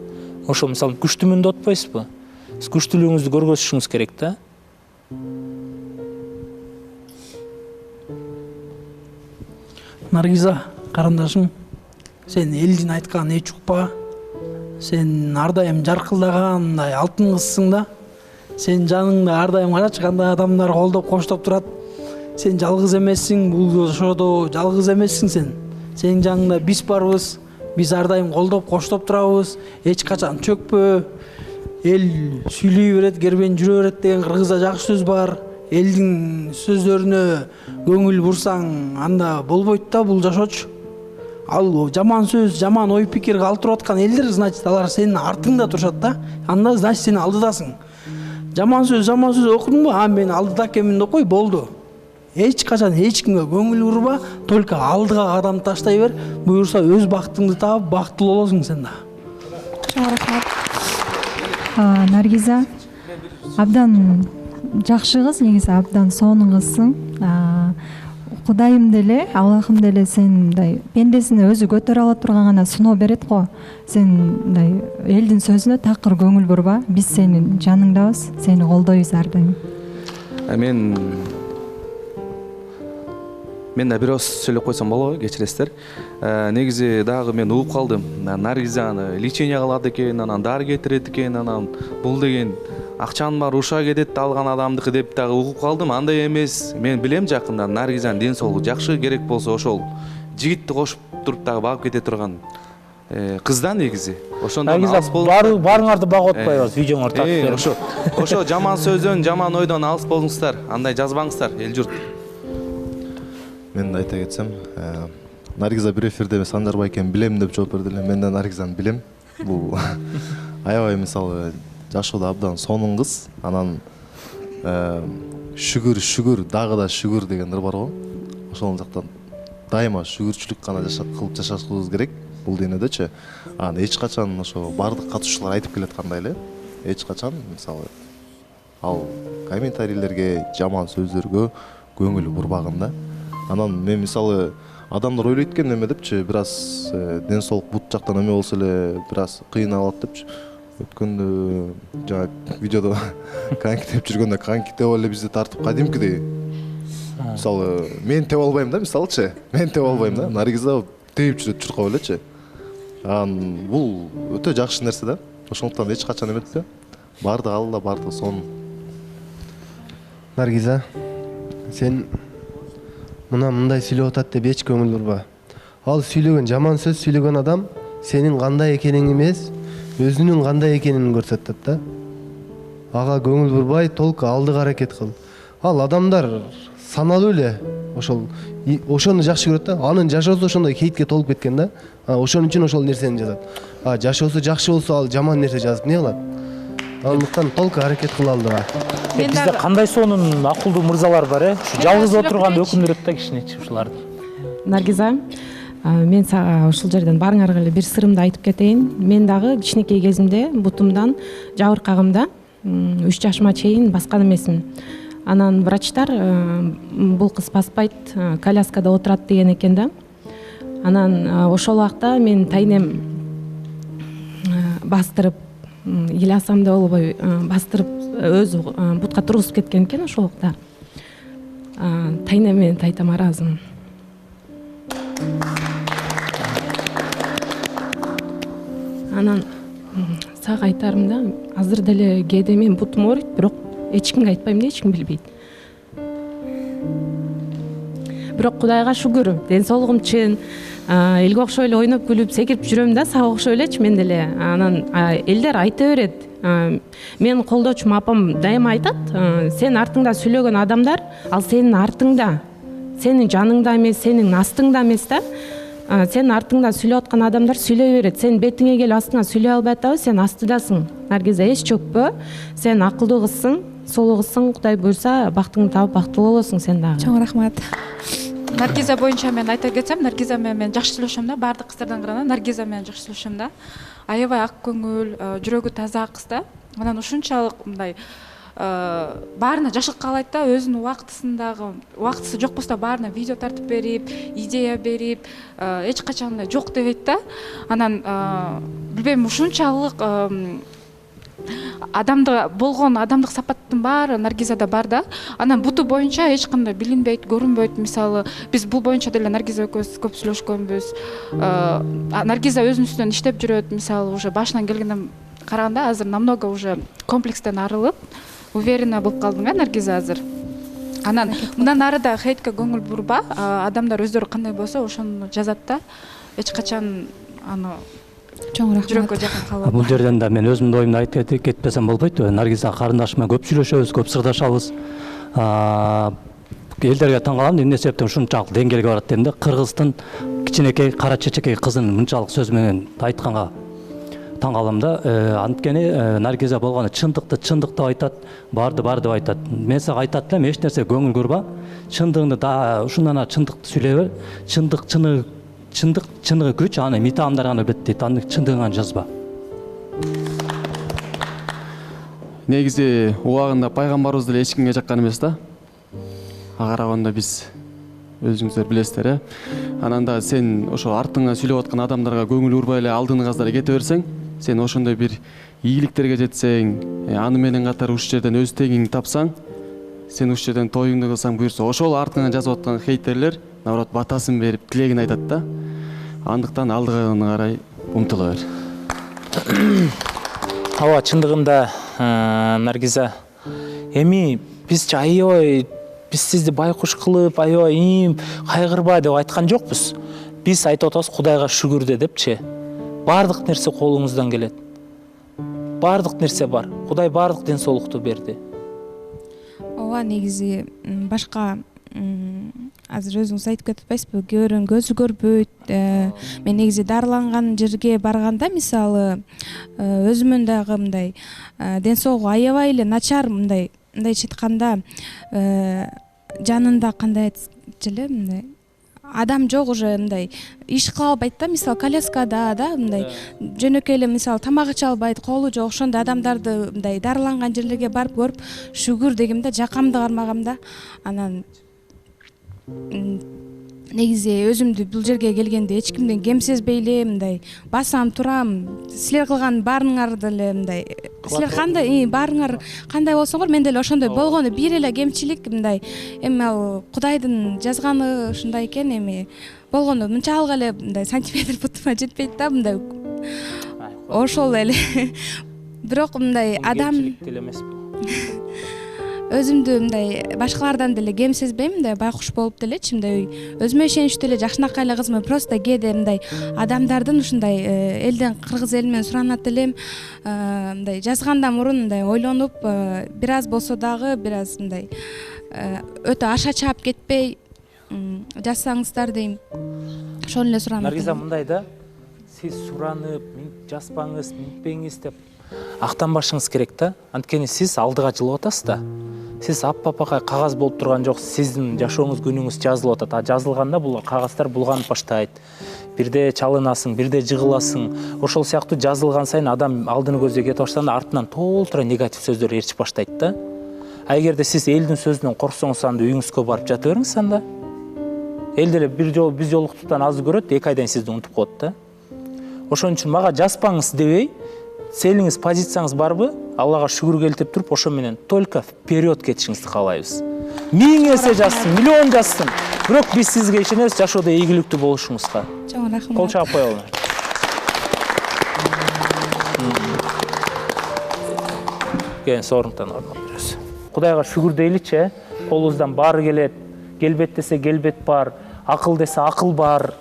Ошо мисалы күчтүүмүн деп атпайсызбы? Сиз күчтүүлүгүңүздү көргөзүшүңүз керек да. Наргиза, карындашым, сен элдин айтканын эч укпа. Сен ар дайым жаркылдагандай алтын кызсың да. Сен жаныңда ар дайым ара чыкканда адамдар колдоп коштоп турат. Сен жалгыз эмессиң, бул жашоодо жалгыз эмессиң сен. Сенин жаныңда биз барбыз. Биз ар дайым колдоп коштоп турабыз. Эч качан чөкпө. Эл сүйлөй берет, кербен жүрө берет деген кыргызда жакшы сөз бар. Элдин сөздөрүнө көңүл бурсаң, анда болбойт да бул жашоочу. Ал жаман сөз, жаман ой пикир калтырып аткан элдер, значит, алар сенин артыңда турушат да. Анда значит сен алдыдасың. Жаман сөз окудуңбу? Мен алдыда экенмин деп кой, болду. Эч качан эч кимге көңүл бурба, только алдыга кадам таштай бер. Буюрса өз бактыңды таап, бактылуу болосуң сен да. Наргиза, абдан жакшы кыз, негизи абдан сонун кызсың. Кудайым деле, Аллахым деле сен мындай пендесине өзү көтөрө ала турган гана сыноо берет го. Сен мындай элдин сөзүнө такыр көңүл бурба. Биз сенин жаныңдабыз, сени колдойбуз ар дайым. Мен да бир ооз сүйлөп койсом болобу, кечиресиздер. Негизи дагы мен угуп калдым. Наргизаны лечение кылат экен, анан дары кетирет экен, анан бул деген акчанын баары ушуга кетет алган адамдыкы деп дагы угуп калдым. Андай эмес. Мен билем жакында Наргизанын ден соолугу жакшы, керек болсо ошол жигитти кошуп туруп дагы багып кете турган кыз да негизи. Ошондон алыс болуңуздар. Баарыңарды багып атпайбыз, видеоңор тартып берип. Ошо жаман сөздөн, жаман ойдон алыс болуңуздар. Андай жазбаңыздар, эл журт. Мен айта кетсем, Наргиза бир эфирде Санжарбай экенин билем деп жооп берди эле. Мен да Наргизаны билем. Бул аябай мисалы жашоодо абдан сонун кыз. Анан шүгүр, дагы да шүгүр дегендер бар го. Ошол жактан дайыма шүгүрчүлүк гана кылып жашашыбыз керек бул дүйнөдөчү. Анан эч качан ошо бардык катышуулар айтып келаткандай эле, эч качан мисалы ал комментарийлерге, жаман сөздөргө көңүл бурбагын да. Анан мен мисалы адамдар ойлойт экен эме депчи, бир аз ден соолук бут жактан эме болсо эле бир аз кыйналат депчи. Өткөндө жана видеодо канки деп жүргөндө канки деп эле бизди тартып кадимкидей. Мисалы мен теб албайм да, мисалычы. Мен теб албайм да. Наргиза теип жүрөт чуркап элечи. Анан бул өтө жакшы нерсе да. Ошондуктан эч качан эметпе. Бардыгы алда, бардыгы сонун. Наргиза, сен мындай сүйлөп атат деп эч көңүл бурба. Ал сүйлөгөн жаман сөз сүйлөгөн адам сенин кандай экениңди эмес, өзүнүн кандай экенин көрсөтөт да. Ага көңүл бурбай, толку алдыга аракет кыл. Ал адамдар саналуу эле ошону жакшы көрөт да. Анын жашоосу ошондой хейтке толуп кеткен да. Ошон үчүн ошол нерсени жазат. Жашоосу жакшы болсо ал жаман нерсе жазып эмне кылат? Андыктан толку аракет кыла алдыга. Бизде кандай сонун акылдуу мырзалар бар, жалгыз отурганда өкүндүрөт да кичинечи ушуларды. Наргиза, мен сага ушул жерден барыңарга эле бир сырымды айтып кетейин. Мен дагы кичинекей кезимде бутумдан жабыркагымда 3 жашыма чейин баскан эмесмин. Анан врачтар бул кыз баспайт, коляскада отурат деген экен да. Анан ошол убакта мен тайнем бастырып, ыйласам да болбой бастырып өзү бутка тургузуп кеткен экен ошол убакта. Тайна менен тайтам аразымын. Анан сага айтарым да, азыр деле кээде мен бутум ооруйт, бирок эч кимге айтпайм да, эч ким билбейт. Бирок Кудайга шүгүр, ден соолугум чын, элге окшой эле ойноп күлүп секирип жүрөм да, сага окшой элечи мен деле. Анан элдер айта берет. Мен колдоочум апам дайыма айтат, сен артыңда сүйлөгөн адамдар, ал сенин артыңда, сенин жаныңда эмес, сенин астыңда эмес да. Сен артыңда сүйлөп аткан адамдар сүйлөй берет. Сен бетиңе келип астыңа сүйлөй албай атабы, сен астыдасың. Наргиза, эч чөкпө. Сен акылдуу кызсың, солу кызсың. Кудай буйрса, бактыңды таап бактылуу болосуң сен дагы. Чоң рахмат. Наргиза боюнча мен айта кетсем, Наргиза менен мен жакшы сүйлөшөм да, баардык кыздардан караганда Наргиза менен жакшы сүйлөшөм да. Аябай ак көңүл, жүрөгү таза кыз да. Анан ушунчалык мындай баарына жашык каалайт да, өзүнүн убактысындагы, убактысы жок болсо баарына видео тартып берип, идея берип, эч качан жок дебейт да. Анан билбейм, ушунчалык болгон адамдык сапаттын баары Наргизада бар да. Анан буту боюнча эч кандай билинбейт, көрүнбөйт. Мисалы, биз бул боюнча деле Наргиза экөөбүз көп сүйлөшкөнбүз. Наргиза өзүнүн үстүнөн иштеп жүрөт. Мисалы, уже башынан келгенден караганда азыр намного уже комплекстен арылып, уверенно болуп калдың Наргиза азыр. Анан мындан ары да хейтке көңүл бурба, адамдар өздөрү кандай болсо ошону жазат да. Эч качан аны чоң рахмат. Жүрөккө жакын калып. Бул жерден да мен өзүмдүн оюмду айтып кетпесем болбойт. Наргиза карындашым менен көп сүйлөшөбүз, көп сырдашабыз. Элдерге таң калам, эмне себептен ушунчалык деңгээлге барат дедим да. Кыргыздын кичинекей кара чечекей кызын мынчалык сөз менен айтканга таң калам да. Анткени Наргиза болгону чындыкты айтат, барды деп айтат. Мен сага айтат элем, эч нерсе көңүл курба. Чындыгыңды да ушундан чындыкты сүйлөй бер. Чындыгы күч, аны митаамдар гана билет дейт. Аны чындыгын жазба. Негизи убагында пайгамбарыбыз деле эч кимге жаккан эмес да. Ага караганда биз өзүңүздөр билесиздер, э. Анан да сен ошо артыңа сүйлөп аткан адамдарга көңүл урбай эле алдыны каздара кете берсең, сен ошондой бир ийгиликтерге жетсең, аны менен катар ушул жерден өз теңиңди тапсаң, сен ушул жерден тоюңду кылсаң буюрса, ошол артыңа жазып аткан хейтерлер наоборот батасын берип, тилегин айтат да. Андыктан алдыга карай умтула бер. Ооба, чындыгында Наргиза, эми бизчи аябай биз сизди байкуш кылып, аябай кайгырба деп айткан жокпуз. Биз айтып атабыз Кудайга шүгүр депчи. Бардык нерсе колуңуздан келет. Бардык нерсе бар. Кудай бардык ден соолукту берди. Ооба, негизи башка азыр өзүңүз айтып кетип атпайсызбы, көрүн көзү көрбөйт. Мен негизи дарыланган жерге барганда, мисалы, өзүмөн дагы мындай ден соолугу аябай эле начар, мындай чытканда жанында кандай айтчу эле, мындай адам жок, уже мындай иш кыла албайт да, мисалы коляскада да, мындай жөнөкөй эле мисалы тамак иче албайт, колу жок, ошондой адамдарды мындай дарыланган жерлерге барып көрүп шүгүр дегем да, жакамды кармагам да. Анан негизи өзүмдү бул жерге келгенде эч кимден кем сезбей эле мындай басам, турам. Силер кылган баарыңар деле мындай, силер кандай, баарыңар кандай болсоңор, мен деле ошондой болгону бир эле кемчилик мындай. Эми ал Кудайдын жазганы ушундай экен, эми болгону мынчалык эле мындай сантиметр бутума жетпейт да, мындай. Ошол эле. Бирок мындай адам өзүмдү мындай башкалардан деле кем сезбейм, мындай байкуш болуп делечи, мындай өзүмө ишеничтүү эле жакшынакай эле кызмын. Просто кээде мындай адамдардын ушундай элден, кыргыз элинен суранат элем, мындай жазгандан мурун мындай ойлонуп, бир аз болсо дагы бир аз мындай өтө аша чаап кетпей жазсаңыздар дейм. Ошону эле суранат. Наргиза, мындай да, сиз суранып, жазбаңыз, минтпеңиз деп актанбашыңыз керек да. Анткени сиз алдыга жылып атасыз да. Сиз аппапакай кагаз болуп турган жок, сиздин жашооңуз, күнүңүз жазылып атат. Жазылганда бул кагаздар булганып баштайт. Бирде чалынасың, бирде жыгыласың. Ошол сыяктуу жазылган сайын адам алдыны көздөй кетип баштаганда артынан толтура негатив сөздөр ээрчип баштайт да. А эгерде сиз элдин сөзүнөн корксоңуз, анда үйүңүзгө барып жата бериңиз анда. Эл деле бир жолу биз жолуктуктан азы көрөт, 2 айдан сизди унутуп коет да. Ошон үчүн мага жазпаңыз дебей, селиңиз, позицияңыз барбы? Аллага шүгүр келтип туруп, ошо менен только вперед кетишиңизди каалайбыз. 1000 эсе жазсын, миллион жазсын. Бирок биз сизге ишенебиз, жашоодо ийгиликтүү болушуңузга. Чоң рахмат. Кол чаап коелу. Келин соорундан орун беребиз. Кудайга шүгүр дейличи, колубуздан баары келет. Келбет десе келбет бар, акыл десе акыл бар.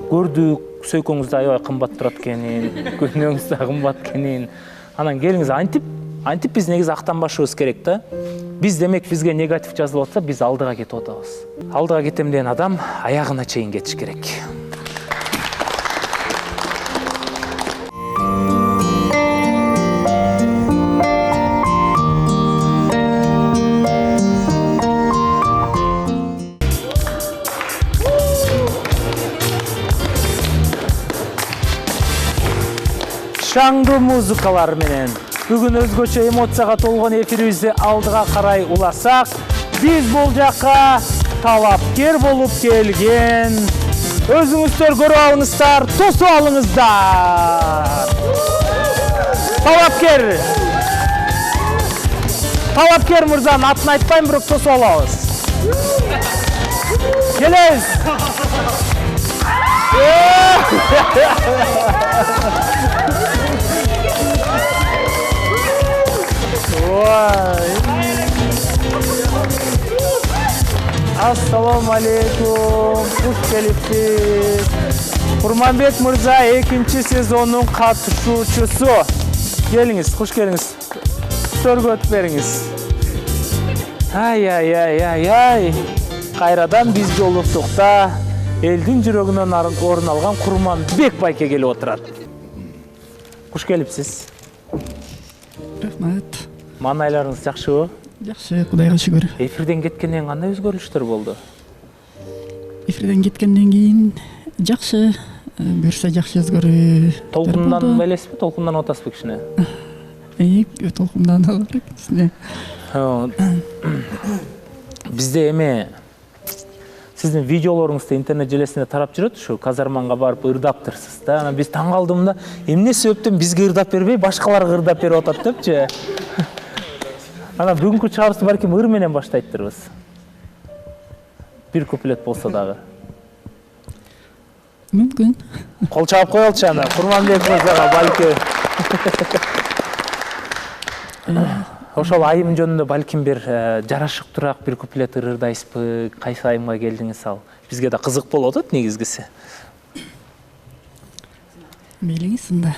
Көрдүк, сөйкөңүздө аябай кымбат турат экенин, көнөңүз да кымбат экенин. Анан келиңиз, антип биз негизи актанбашыбыз керек да. Биз демек бизге негатив жазылып атса, биз алдыга кетип атабыз. Алдыга кетем деген адам аягына чейин кетиш керек. Шаңдуу музыкалар менен бүгүн өзгөчө эмоцияга толгон эфирибизди алдыга карай уласак, биз бул жакка талапкер болуп келген. Өзүңүздөр көрүп алыңыздар, тосуп алыңыздар. Талапкер мырзанын атын айтпайм, бирок тосуп алабыз. Келебиз. Ассаламу алейкум, куш келипсиз. Курманбек мырза 2-чи сезондун катышуучусу. Келиңиз, куш келиңиз. Төргөт бериңиз. Ай. Кайрадан биз жолуктук да. Элдин жүрөгүнөн орун алган Курманбек байке келип отурат. Куш келипсиз. Рахмат. Маанайларыңыз жакшыбы? Жакшы, Кудайга шүгүр. Эфирден кеткенден кандай өзгөрүштөр болду? Эфирден кеткенден кийин жакшы, буюрса жакшы өзгөрүү. Толкундан белесизби? Толкундан отасызбы кичине? Толкундан алып кичине. Бизде эме сиздин видеолоруңузду интернет желесинде тарап жүрөт, ушу казарманга барып ырдаптырсыз да. Анан биз таң калдым да, эмне себептен бизге ырдап бербей, башкаларга ырдап берип атат депчи. Анан бүгүнкү чыгарышты балким ыр менен баштайттырбыз. Бир куплет болсо дагы. Мүмкүн. Кол чаап коелучу аны, Курманбек мырзага балки. Ошол айым жөнүндө балким бир жарашыктуураак бир куплет ырдайсызбы? Кайсы айымга келдиңиз ал? Бизге да кызык болуп атат негизгиси. Мейлиңиз ында.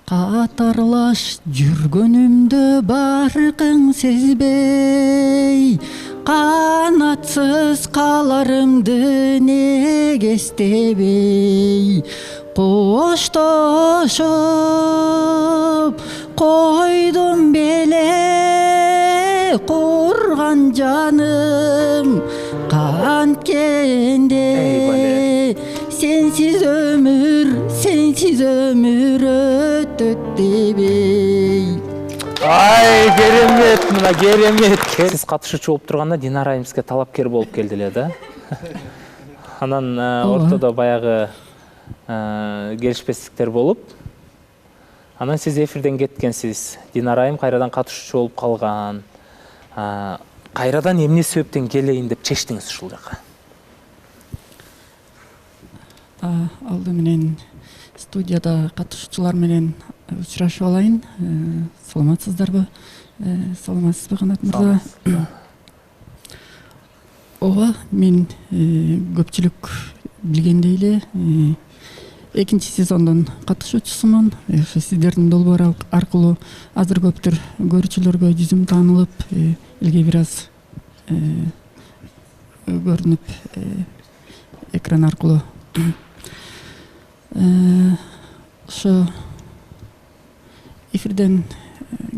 Катарлаш жүргөнүмдө баркың сезбей, канатсыз каларымды неге эстебей, коштошуп койдум беле, курган жаным канткенде, сенсиз өмүр өтөт дебей. Ай, керемет, мына керемет. Сиз катышуучу болуп турганда Динара айымызга талапкер болуп келди эле да. Анан ортодо баягы келишпестиктер болуп, анан сиз эфирден кеткенсиз. Динара айым кайрадан катышуучу болуп калган. Кайрадан эмне себептен келейин деп чечтиңиз ушул жака? Алды менен студияда катышуучулар менен учурашып алайын. Саламатсыздарбы? Саламатсызбы, Канат мырза? Ооба, мен көпчүлүк билгендей эле 2-чи сезондун катышуучусумун. Сиздердин долбоор аркылуу азыр көптөр көрүүчүлөргө жүзүм таанылып, элге бир аз көрүнүп, экран аркылуу ошо эфирден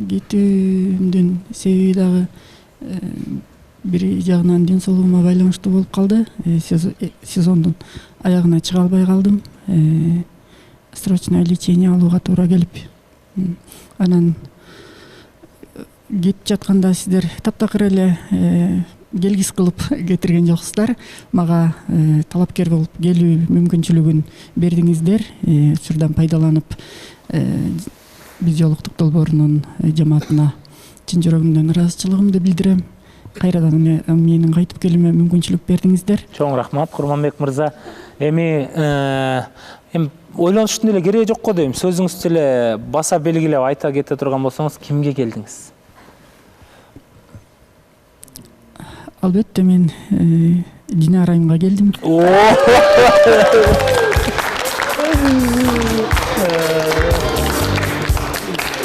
кетүүмдүн себеби дагы бир жагынан ден соолугума байланыштуу болуп калды. Сезондун аягына чыга албай калдым. Срочное лечение алууга туура келип. Анан кетип жатканда сиздер таптакыр эле келгис кылып кетирген жоксуздар. Мага талапкер болуп келүү мүмкүнчүлүгүн бердиңиздер. Учурдан пайдаланып биз жолуктук долбоорунун жамаатына чын жүрөгүмдөн ыраазычылыгымды билдирем. Кайрадан менин кайтып келүүмө мүмкүнчүлүк бердиңиздер. Чоң рахмат Курманбек мырза. Эми ойлонуштун эле кереги жок го дейм. Сөзүңүздү эле баса белгилеп айта кете турган болсоңуз, кимге келдиңиз? Албетте мен Динара айымга келдим.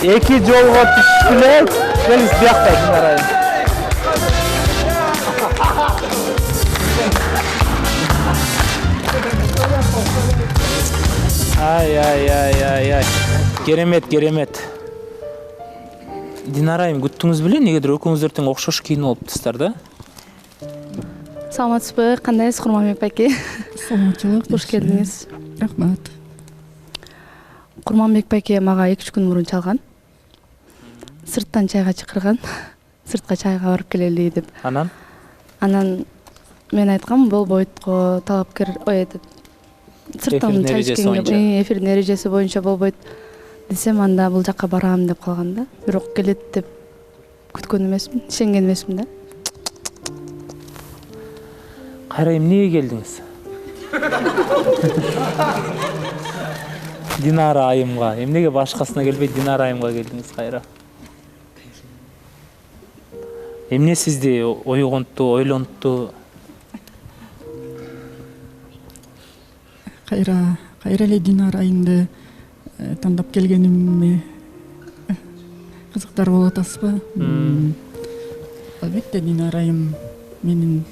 Эки жолго түштүлөр. Келиңиз биякта Динара айым. Ай. Керемет. Динара айым, күттүңүз беле? Негедир экөөңүздөр тең окшош кийинип алыптырсыздар да? Саламатсызбы? Кандайсыз Курманбек байке? Саламатчылык. Кош келдиңиз. Рахмат. Курманбек байке мага 2-3 күн мурун чалган. Сырттан чайга чакырган. Сыртка чайга барып келели деп. Анан мен айткам, болбойт го, талапкер сырттан чай ичкенге эфирдин эрежеси боюнча болбойт десем, анда бул жакка барам деп калган да. Бирок келет деп күткөн эмесмин, ишенген эмесмин да. Кайра эмнеге келдиңиз? Динара айымга. Эмнеге башкасына келбей Динара айымга келдиңиз кайра? Эмне сизди ойгонтту, ойлонтту? Кайра эле Динара айымды тандап келгениме кызыктар болуп атасызбы? Албетте Динара айым менин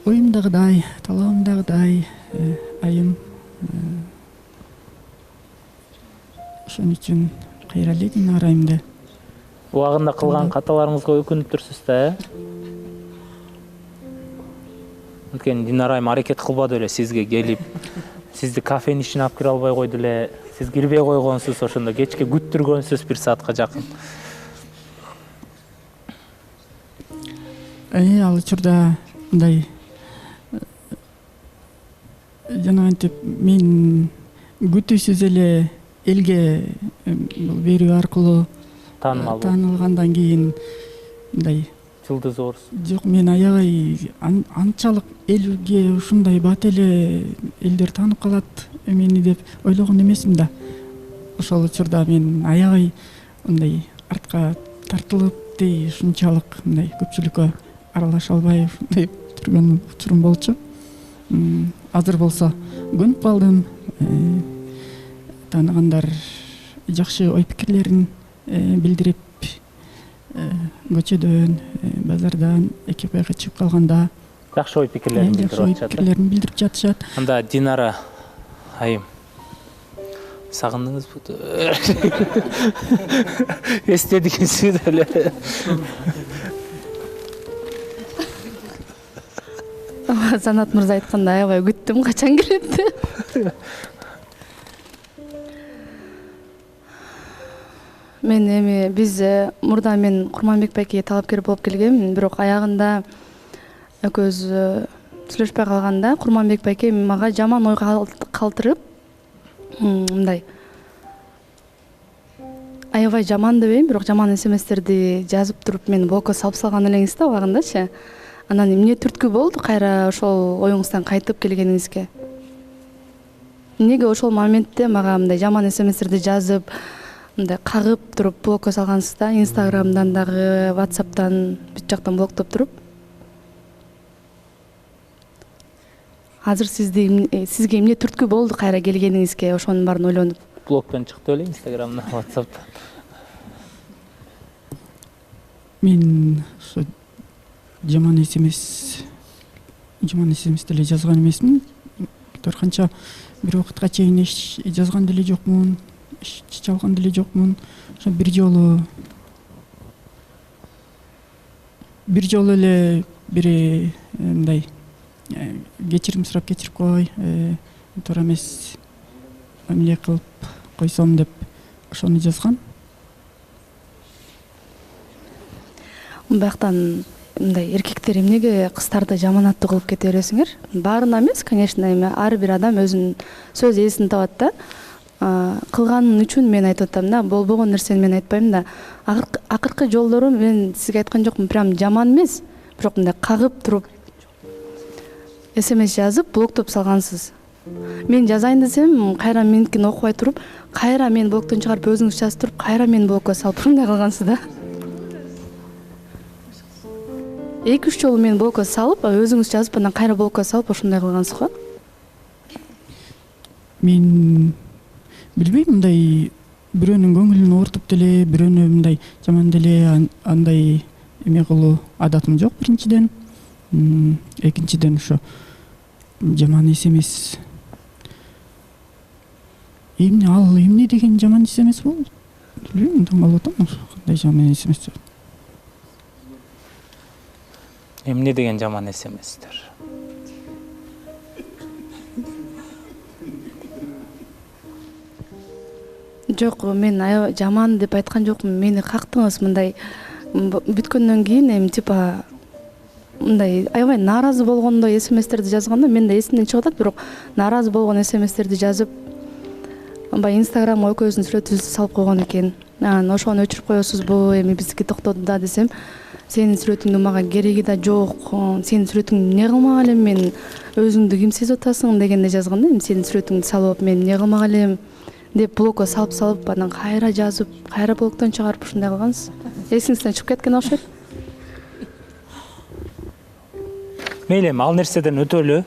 оюмдагыдай, талабымдагыдай айым. Ошон үчүн кайра эле Динара айымды. Убагында кылган каталарыңызга өкүнүп турсуз да, Анткени Динара айым аракет кылбады эле сизге келип, сизди кафенин ичине алып кире албай койду эле. Сиз кирбей койгонсуз, ошондо кечке күттүргөнсүз 1 саатка жакын. Ал учурда мындай жанагынтип мен күтүүсүз эле элге берүү аркылуу таанылгандан кийин мындай жылдыз орус. Жок, мен аябай анчалык элге ушундай бат эле элдер таанып калат мени деп ойлогон эмесмин да. Ошол учурда мен аябай мындай артка тартылып ушунчалык мындай көпчүлүккө аралаша албай ушундай турган учурум болчу. Азыр болсо көнүп калдым. Тааныгандар жакшы ой пикирлерин билдирип, көчөдөн, базардан, экипажга чыгып калганда жакшы ой пикирлерин билдирип жатышат. Анда Динара айым, сагындыңызбы? Эстедиңизби эле? Санат мырза айткандай аябай күттүм, качан келет деп. Мен биз мурда мен Курманбек байкеге талапкер болуп келгенмин, бирок аягында экөөбүз сүйлөшпөй калганда Курманбек байке мага жаман ой калтырып, мындай аябай жаман дебейм, бирок жаман смстерди жазып туруп мени блокко салып салган элеңиз да убагындачы. Анан эмне түрткү болду кайра ошол оюңуздан кайтып келгениңизге? Эмнеге ошол моментте мага мындай жаман смстерди жазып, мындай кагып туруп блокко салгансыз да? Инстаграмдан дагы, WhatsApp'тан, бүт жактан блоктоп туруп. Азыр сизге эмне түрткү болду кайра келгениңизге, ошонун баарын ойлонуп? Блоктон чыкты эле, Инстаграмдан, WhatsApp'тан. Мен ошо жаман смс деле жазган эмесмин. Ар канча бир убакытка чейин жазган деле жокмун, чалган деле жокмун. Ошо бир жолу эле бири мындай кечирим сурап кечирип кой, туура эмес эмне кылып койсом деп ошону жазган. Мындактан мындай эркектер эмнеге кыздарды жаманаттуу кылып кете бересиңер? Баарына эмес, конечно, эми ар бир адам өзүнүн сөз ээсин табат да. кылганын үчүн мен айтып атам да, болбогон нерсени мен айтпайм да. Акыркы жолдору мен сизге айткан жокмун, прям жаман эмес, бирок мындай кагып туруп SMS жазып блоктоп салгансыз. Мен жазайын десем, кайра меникин окубай туруп, кайра мен блоктон чыгарып өзүңүз жазып туруп, кайра мен блокко салып ушундай кылгансыз да. 2-3 жолу мен блокко салып, өзүңүз жазып, анан кайра блокко салып ушундай кылгансыз го. Мен билбейм, мындай бирөөнүн көңүлүн оорутуп деле, бирөөнү мындай жаман деле андай эме кылуу адатым жок биринчиден. Экинчиден ошо жаман эс эмес. Эмне деген жаман эс эмес болду? Билбейм, таң калып атам, кандай жаман эс эмес. Эмне деген жаман эс эместер? Жок, мен жаман деп айткан жокмун. Мени кактыңыз мындай бүткөндөн кийин типа мындай аябай нааразы болгондой SMS-терди жазганда мен да эсимден чыгып атат, бирок нааразы болгон SMS-терди жазып баягы Instagram экөөбүздүн сүрөтүбүздү салып койгон экен. Анан ошону өчүрүп коесузбу, эми биздики токтоду да десем, сенин сүрөтүңдүн мага кереги да жок. Сенин сүрөтүңдү эмне кылмак элем мен? Өзүңдү ким сезип атасың дегенде жазганда, эми сенин сүрөтүңдү салып мен эмне кылмак элем деп блокко салып, анан кайра жазып, кайра блоктон чыгарып ушундай кылгансыз. Эсиңизден чыгып кеткен окшойт. Мейли, ал нерседен өтөлү.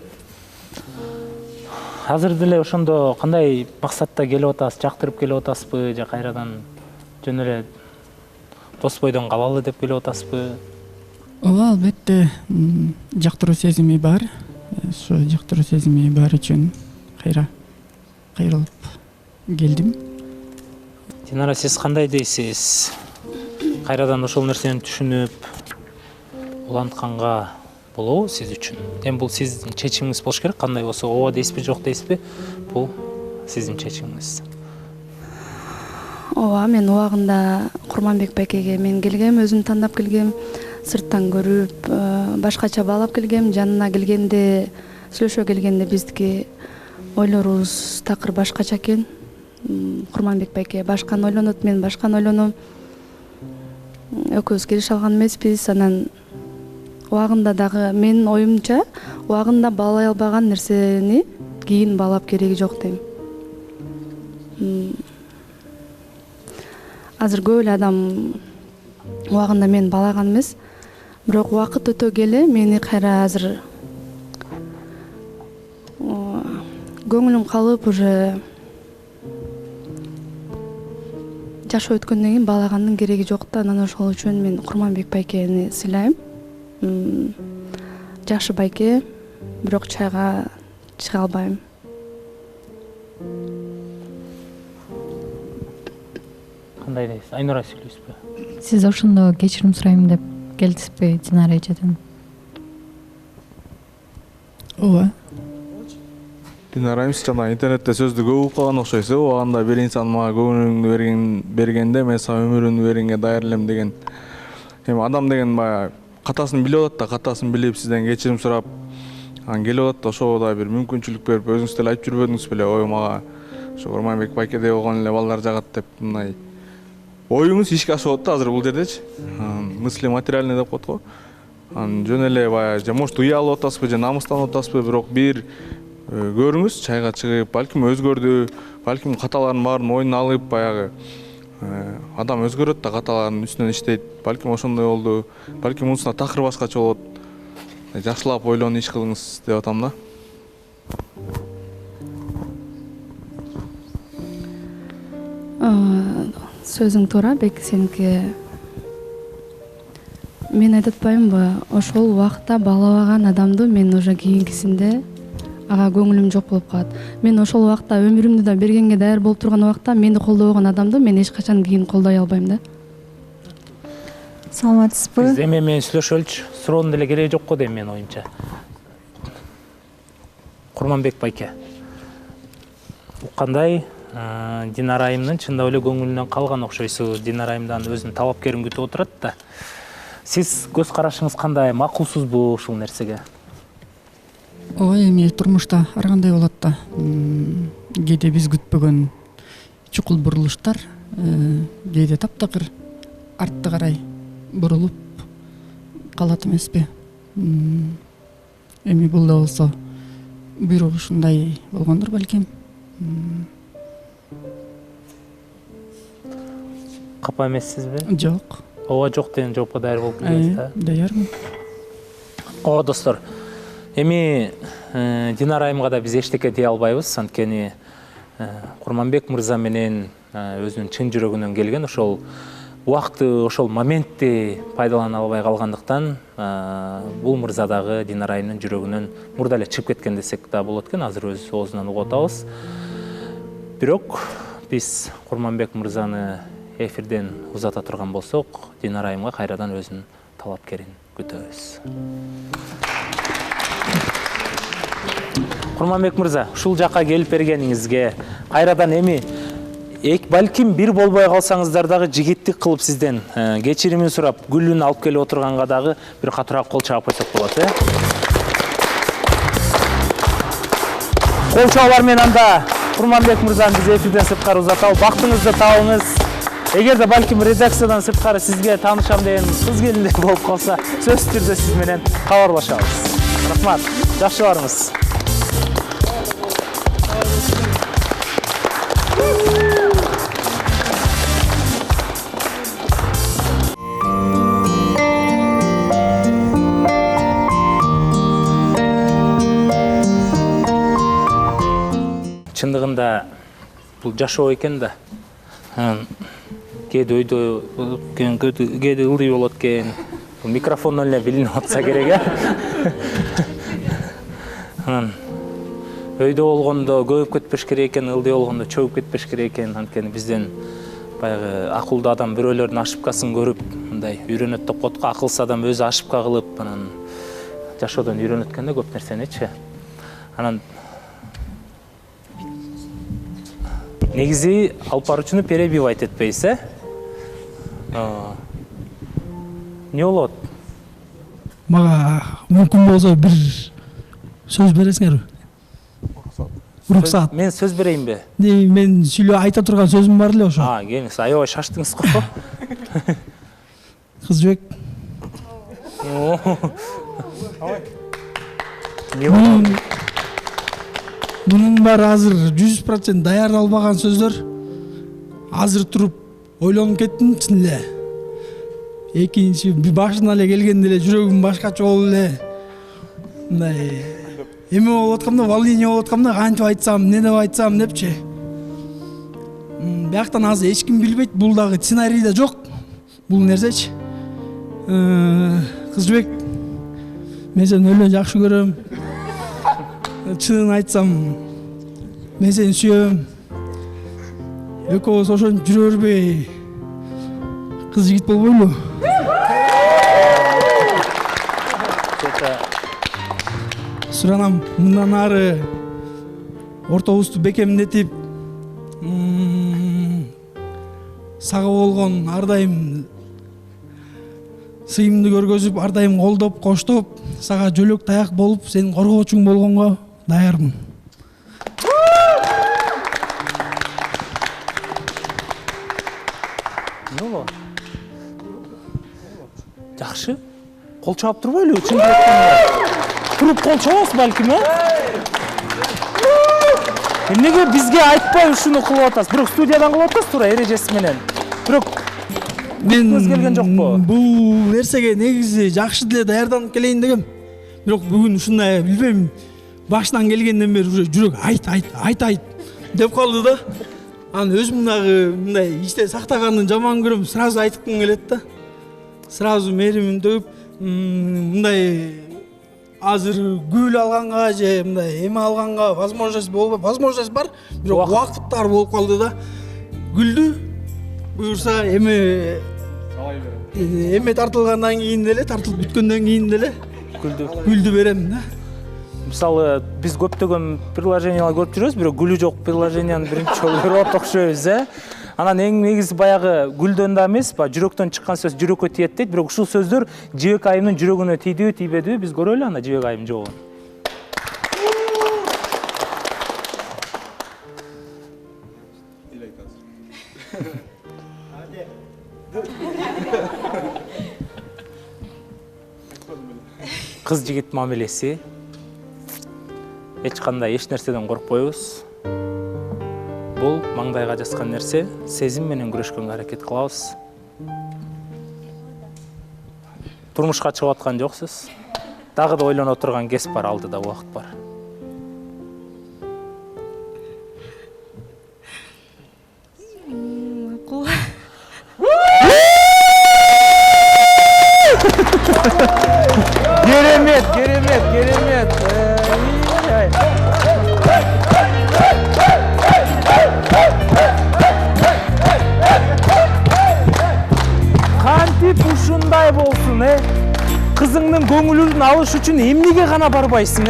Азыр деле ошондо кандай максатта келип атасыз, жактырып келип атасызбы, же кайрадан жөн эле дос бойдон калалы деп келип атасызбы? Ооба, албетте, жактыруу сезими бар. Ошо жактыруу сезими бар үчүн кайрылып келдим. Динара, сиз кандай дейсиз? Кайрадан ошол нерсени түшүнүп улантканга болобу сиз үчүн? Эми бул сиздин чечимиңиз болуш керек. Кандай болсо, ооба дейсизби, жок дейсизби? Бул сиздин чечимиңиз. Ооба, мен убагында Курманбек байкеге мен келгем, өзүм тандап келгем, сырттан көрүп, башкача баалап келгем. Жанына келгенде, сүйлөшө келгенде биздики ойлорубуз такыр башкача экен. Курманбек байке башканы ойлонот, мен башканы ойлоном. Экөөбүз келише алган эмеспиз. Анан убагында дагы менин оюмча, убагында баалай албаган нерсени кийин баалап кереги жок дейм. Азыр көп эле адам убагында мен баалаган эмес, бирок убакыт өтө келе мени кайра азыр көңүлүм калып, уже жаш өткөндөн кийин баалагандын кереги жок да. Анан ошол үчүн мен Курманбек байкени сыйлайм. Жакшы байке, бирок чайга чыга албайм. Кандай дейсиз? Айнура сүйлөйсүзбү? Сиз ошондо кечирим сурайм деп келдизби Динара эжеден? Ооба. Динара эмес, жана интернетте сөздү көп угуп калган окшойсуз. Убагында бир инсан мага көңүлүңдү бергенде мен сага өмүрүмдү бергенге даяр элем деген. Эми адам деген баягы катасын билип атат да, катасын билип сизден кечирим сурап, анан келип атат да, ошого да бир мүмкүнчүлүк берип, өзүңүз деле айтып жүрбөдүңүз беле, ой мага ошо Курманбек байкеде болгон эле балдар жагат деп, мындай оюңуз ишке ашып атат да азыр бул жердечи. Мысли материальный деп коет го. Анан жөн эле баягы же может уялып атасызбы, же намыстанып атасызбы, бирок бир көрүңүз, чайга чыгып, балким өзгөрдү, балким каталардын баарын мойнуна алып, баягы адам өзгөрөт да, каталардын үстүнөн иштейт. Балким ошондой болду, балким мунусунда такыр башкача болот. Жакшылап ойлонуп иш кылыңыз деп атам да. Сөзүң туура, бек сеники. Мен айтып атпаймынбы, ошол убакта баалабаган адамды мен уже кийинкисинде ага көңүлүм жок болуп калат. Мен ошол убакта өмүрүмдү да бергенге даяр болуп турган убакта менди колдобогон адамды мен эч качан кийин колдой албайм да. Саламатсызбы? Биз эми менен сүйлөшөлүчү. Суроонун деле кереги жок го дейм менин оюмча. Курманбек байке. Уккандай, Динара айымдын чындап эле көңүлүнөн калган окшойсуз. Динара айымдан өзүнүн талапкерин күтүп отурат да. Сиз көз карашыңыз кандай? Макулсузбу ушул нерсеге? Ооба, эми турмушта ар кандай болот да. Кээде биз күтпөгөн чукул бурулуштар, кээде таптакыр артты карай бурулуп калат эмеспи. Эми бул да болсо буйрук ушундай болгондур балким. Капа эмессизби? Жок. Ооба жок деген жоопко даяр болуп келесиз да? Даярмын. Ооба достор, эми Динара айымга да биз эчтеке дей албайбыз, анткени Курманбек мырза менен өзүнүн чын жүрөгүнөн келген ошол убакытты, ошол моментти пайдалана албай калгандыктан бул мырза дагы Динара айымдын жүрөгүнөн мурда эле чыгып кеткен десек да болот экен, азыр өз оозунан угуп атабыз. Бирок биз Курманбек мырзаны эфирден узата турган болсок, Динара айымга кайрадан өзүнүн талапкерин күтөбүз. Курманбек мырза, ушул жакка келип бергениңизге кайрадан эми балким бир болбой калсаңыздар дагы жигиттик кылып сизден кечиримин сурап, гүлүн алып келип отурганга дагы бир катуураак кол чаап койсок болот, Кол чаалар менен анда Курманбек мырзаны биз эфирден сырткары узаталы. Бактыңызды табыңыз. Эгерде балким редакциядан сырткары сизге таанышам деген кыз келиндер болуп калса, сөзсүз түрдө сиз менен кабарлашабыз. Рахмат. Жакшы барыңыз. Чындыгында бул жашоо экен да. Кээде өйдө кээде ылдый болот экен. Микрофондон эле билинип атса керек, Өйдө болгондо көбүп кетпеш керек экен, ылдый болгондо чөгүп кетпеш керек экен. Анткени бизден баягы акылдуу адам бирөөлөрдүн ошибкасын көрүп, мындай үйрөнөт деп коет го, акылсыз адам өзү ошибка кылып, анан жашоодон үйрөнөт экен да көп нерсеничи. Анан негизи алып баруучуну перебивать этпейсиз, Не болот? Мага мүмкүн болсо бир сөз бересиңерби? Уруксаат. Мен сөз берейинби? Мен сүйлөп айта турган сөзүм бар эле ошо. Келиңиз, аябай шаштыңыз го. Кызбек. Мунун баары азыр 100% даярдалбаган сөздөр. Азыр туруп ойлонуп кеттим чын эле. Экинчи башынан эле келгенде эле жүрөгүм башкача болуп эле. Мындай эме болуп аткамда, волнение болуп аткамда, кантип айтсам, эмне деп айтсам депчи. Бияктан азыр эч ким билбейт, бул дагы сценарийде жок. Бул нерсечи. Кызбек, мен сени өлө жакшы көрөм. Чынын айтсам, мен сени сүйөм. Экөөбүз ошентип жүрө бербей кыз жигит болбойлу. Суранам, мындан ары ортобузду бекемдетип, сага болгон ар дайым сыйымды көргөзүп, ар дайым колдоп, коштоп, сага жөлөк таяк болуп, сенин коргоочуң болгонго даярмын. Жакшы. Кол чаап турбойлу, чын айтканда. Туруп кол чабасыз балким, Эмнеге бизге айтпай ушуну кылып атасыз? Бирок студиядан кылып атасыз туура эрежеси менен. Бирок мен келген жокпу? Бул нерсеге негизи жакшы деле даярданып келейин дегем. Бирок бүгүн ушундай, билбейм, башынан келгенден бери уже жүрөк айт деп калды да. Анан өзүм дагы мындай ичте сактаганды жаман көрөм, сразу айткым келет да. Сразу мэримин төгүп, мындай азыр гүл алганга же мындай эме алганга возможность болбой, возможность бар, бирок убакыттар болуп калды да. Гүлдү буюрса эме тартылгандан кийин деле, тартылып бүткөндөн кийин деле гүлдү берем да. Мисалы, биз көптөгөн приложениялар көрүп жүрөбүз, бирок гүлү жок приложенияны биринчи жолу көрүп окшойбуз, Анан эң негизи баягы гүлдөн да эмес, жүрөктөн чыккан сөз жүрөккө тиет дейт, бирок ушул сөздөр Жибек айымдын жүрөгүнө тийдиби, тийбедиби, биз көрөлү анда Жибек айым жообун. Кыз жигит мамилеси. Эч кандай эч нерседен коркпойбуз. Бул маңдайга жазган нерсе, сезим менен күрөшкөнгө аракет кылабыз. Турмушка чыгып аткан жоксуз. Дагы да ойлоно турган кез бар, алдыда убакыт бар. Керемет, керемет, керемет. Кантип ушундай болсун, Кызыңдын көңүлүн алыш үчүн эмнеге гана барбайсың,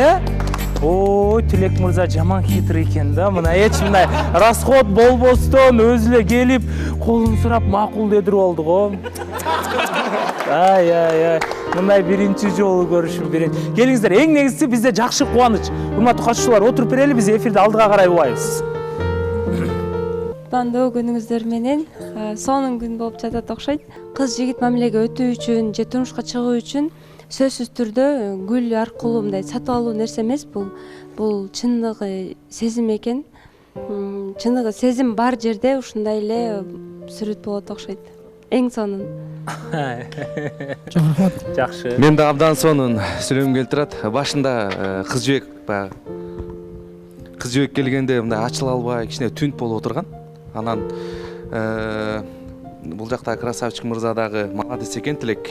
Ой, Тилек мырза жаман хитр экен да. Мына эч мындай расход болбостон өзү эле келип, колун сурап макул дедирип болду го. Ай. Мындай биринчи жолу көрүшүм. Келиңиздер, эң негизгиси бизде жакшы кубаныч. Урматтуу катышуучулар, отуруп берели, биз эфирди алдыга карай убайбыз. Куттандуу күнүңүздөр менен сонун күн болуп жатат окшойт. Кыз жигит мамилеге өтүү үчүн же турмушка чыгуу үчүн сөзсүз түрдө гүл аркылуу мындай сатып алуу нерсе эмес бул. Бул чындыгы сезим экен. Чындыгы сезим бар жерде ушундай эле сүрөт болот окшойт. Эң сонун. Жакшы. Мен да абдан сонун сүйлөгүм келип турат. Башында кыз жибек келгенде мындай ачыла албай, кичине түнт болуп отурган. Анан бул жакта красавчик мырза дагы молодец экен, Тилек.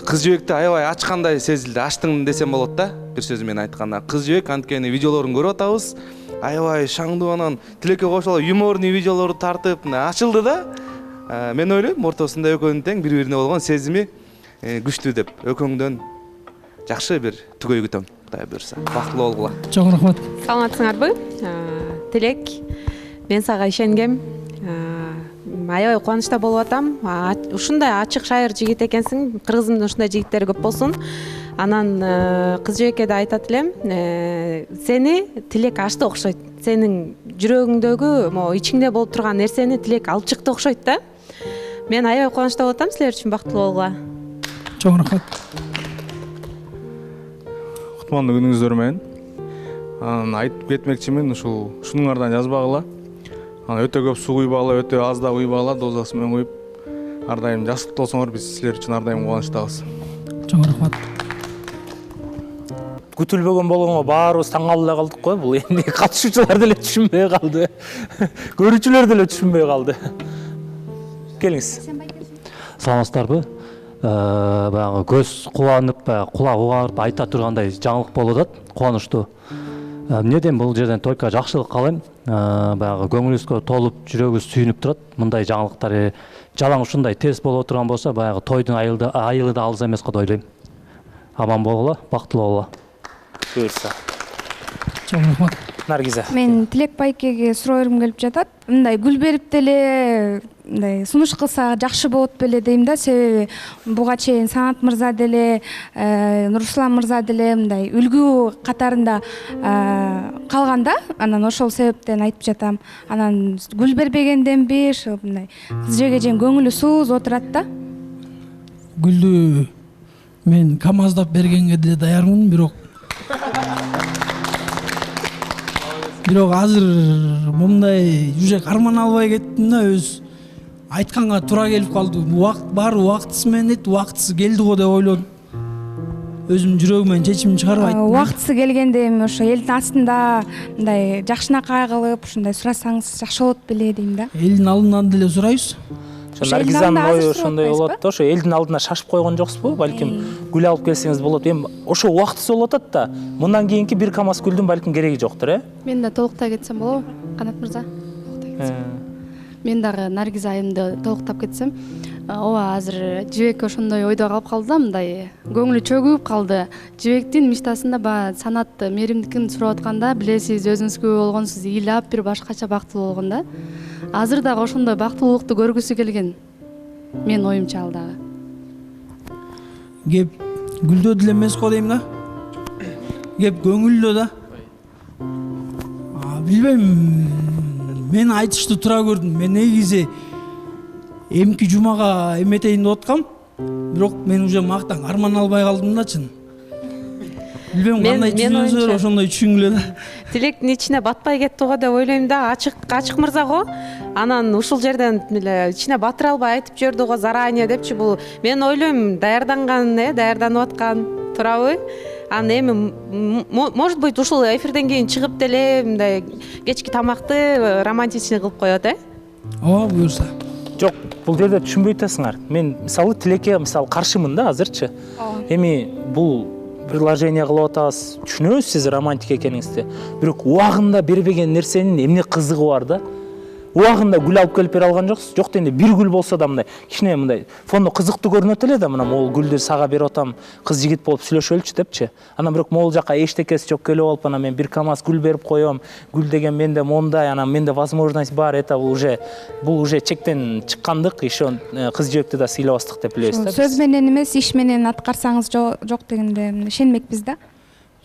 Кыз жибекти аябай ачкандай сезилди. Ачтың десем болот да, бир сөзү менен айтканда. Кыз жибек анткени видеолорун көрүп атабыз. Аябай шаңдуу, анан Тилекке кошуп юморный видеолорду тартып, ачылды да. Мен ойлойм, ортосунда экөөнүн тең бири-бирине болгон сезими күчтүү деп. Экөөңдөн жакшы бир түгөй күтөм. Кудай буйрса. Бактылуу болгула. Чоң рахмат. Саламатсыңарбы? Тилек, мен сага ишенгем. Аябай кубанычта болуп атам. Ушундай ачык шайыр жигит экенсиң. Кыргызымда ушундай жигиттер көп болсун. Анан кыз жибекке да айтат элем, сени Тилек ачты окшойт. Сенин жүрөгүңдөгү, ичиңде болуп турган нерсени Тилек алып чыкты окшойт да. Мен аябай кубанычта болуп атам, силер үчүн бактылуу болгула. Чоң рахмат. Кутмандуу күнүңүздөр менен. Айтып кетмекчимин, ушунуңардан жазбагыла. Өтө көп суу куйбагыла, өтө аз да куйбагыла, дозасы менен куюп. Ар дайым жакшылыктуу болсоңор, биз силер үчүн ар дайым кубанычтабыз. Чоң рахмат. Күтүлбөгөн болгонго баарыбыз таң калып эле калдык го. Бул эмне, катышуучулар деле түшүнбөй калды. Көрүүчүлөр деле түшүнбөй калды. Келиңиз. Саламатсыздарбы? Баягы көз кубанып, кулак уганып айта тургандай жаңылык болуп атат, кубанычтуу. Эмнеден бул жерден только жакшылык каалайм. Баягы көңүлүбүзгө толуп, жүрөгүбүз сүйүнүп турат. Мындай жаңылыктар жалаң ушундай тез болуп турган болсо, баягы тойдун айылы да алыс эмес го деп ойлойм. Аман болгула, бактылуу болгула. Буйрса. Чоң рахмат. Наргиза. Мен Тилек байкеге суроо бергим келип жатат. Мындай гүл берип деле, мындай сунуш кылса жакшы болот беле дейм да. Себеби буга чейин Санат мырза деле, Нурсулан мырза деле мындай үлгү катарында калганда, анан ошол себептен айтып жатам. Анан гүл бербегенденби, ошо мындай кыз жибекке көңүлү сууз отурат да. Гүлдү мен камаздап бергенге деле даярмын, бирок азыр мындай уже карман албай кеттим да, өз айтканга туура келип калды. Убакыт бар, убактысы менен убактысы келди го деп ойлодум. Өзүм жүрөгүмөн чечим чыгарып айттым. Убактысы келгенде эми ошо элдин астында мындай жакшынакай кылып, ушундай сурасаңыз жакшы болот беле дейм да. Элдин алдынан деле сурайбыз. Наргизанын ою ошондой болот да, ошо элдин алдына шашып койгон жоксузбу? Балким гүл алып келсеңиз болот. Эми ошо убактысы болуп атат да. Мындан кийинки бир камаз гүлдүн балким кереги жоктур, Мен да толуктай кетсем болобу, Канат мырза? Мен дагы Наргиза айымды толуктап кетсем. Ооба, азыр жибек ошондой ойдо калып калды да, мындай көңүлү чөгүп калды. Жибектин мечтасында баягы Санат Меримдикин сурап атканда, билесиз, өзүңүзгө болгонсуз ыйлап бир башкача бактылуу болгон да. Азыр дагы ошондой бактылуулукту көргүсү келген. Мен оюмча ал дагы. Кеп гүлдө деле эмес го дейм да. Кеп көңүлдө да. Билбейм, мен айтышты туура көрдүм. Мен негизи эмки жумага эметейин деп аткам, бирок мен уже мактан арман албай калдым да чын. Билбейм кандай түзөсөөр ошондой түшүнгүлө да. Тилектин ичине батпай кетти го деп ойлойм да. Ачык мырза го. Анан ушул жерден эле ичине батыра албай айтып жиберди го заранее депчи. Бул мен ойлойм даярданып аткан турабы? Анан эми может быть ушул эфирден кийин чыгып деле мындай кечки тамакты романтичный кылып коет, Ооба, буюрса. Жок, бул жерде түшүнбөй атасыңар. Мен мисалы Тилекке каршымын да азырчы. Эми бул приложение кылып атабыз, түшүнөбүз сиз романтик экениңизди. Бирок убагында бербеген нерсенин эмне кызыгы бар да? Убагында гүл алып келип бере алган жоксуз. Жок дегенде бир гүл болсо да мындай кичине мындай фондо кызыктуу көрүнөт эле да, мына могул гүлдү сага берип атам, кыз жигит болуп сүйлөшөлүчү депчи. Анан бирок могул жака эчтекеси жок келип алып, анан мен бир камаз гүл берип коем. Гүл деген менде мондай, анан менде возможность бар, это бул уже чектен чыккандык, еще кыз жибекти да сыйлабастык деп билебиз да. Сөз менен эмес, иш менен аткарсаңыз жок дегенде ишенмекпиз да.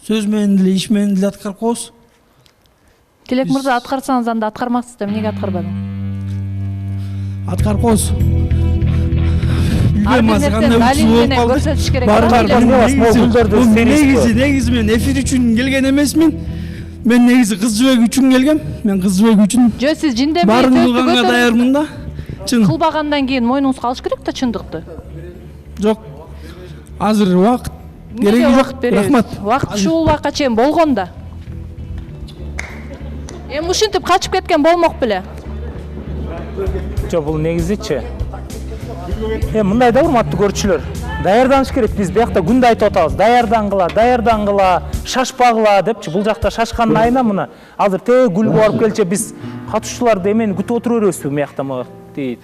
Сөз менен деле, иш менен деле аткарып коебуз. Тилек мырза, аткарсаңыз анда аткармаксыз да, эмнеге аткарбадың? Аткарып коебуз. Билбейм, азыр кандай негизи мен эфир үчүн келген эмесмин. Мен негизи кыз жибек үчүн келгем. Мен кыз жибек үчүн. Жо, сиз жинден баарын кылганга даярмын да. Чын. Кылбагандан кийин мойнуңузга алыш керек да чындыкты. Жок. Азыр убакыт кереги жок. Рахмат. Убакыт ушул убакка чейин болгон да. Эми ушинтип качып кеткен болмок беле. Жок, бул негизичи. Мындай да, урматтуу көрүүчүлөр. Даярданыш керек. Биз биякта күндө айтып атабыз. Даярдангыла, шашпагыла депчи. Бул жакта шашкандын айына мына азыр гүл барып келчи, биз катышууларды эмени күтүп отура беребизби биякта могу дейт.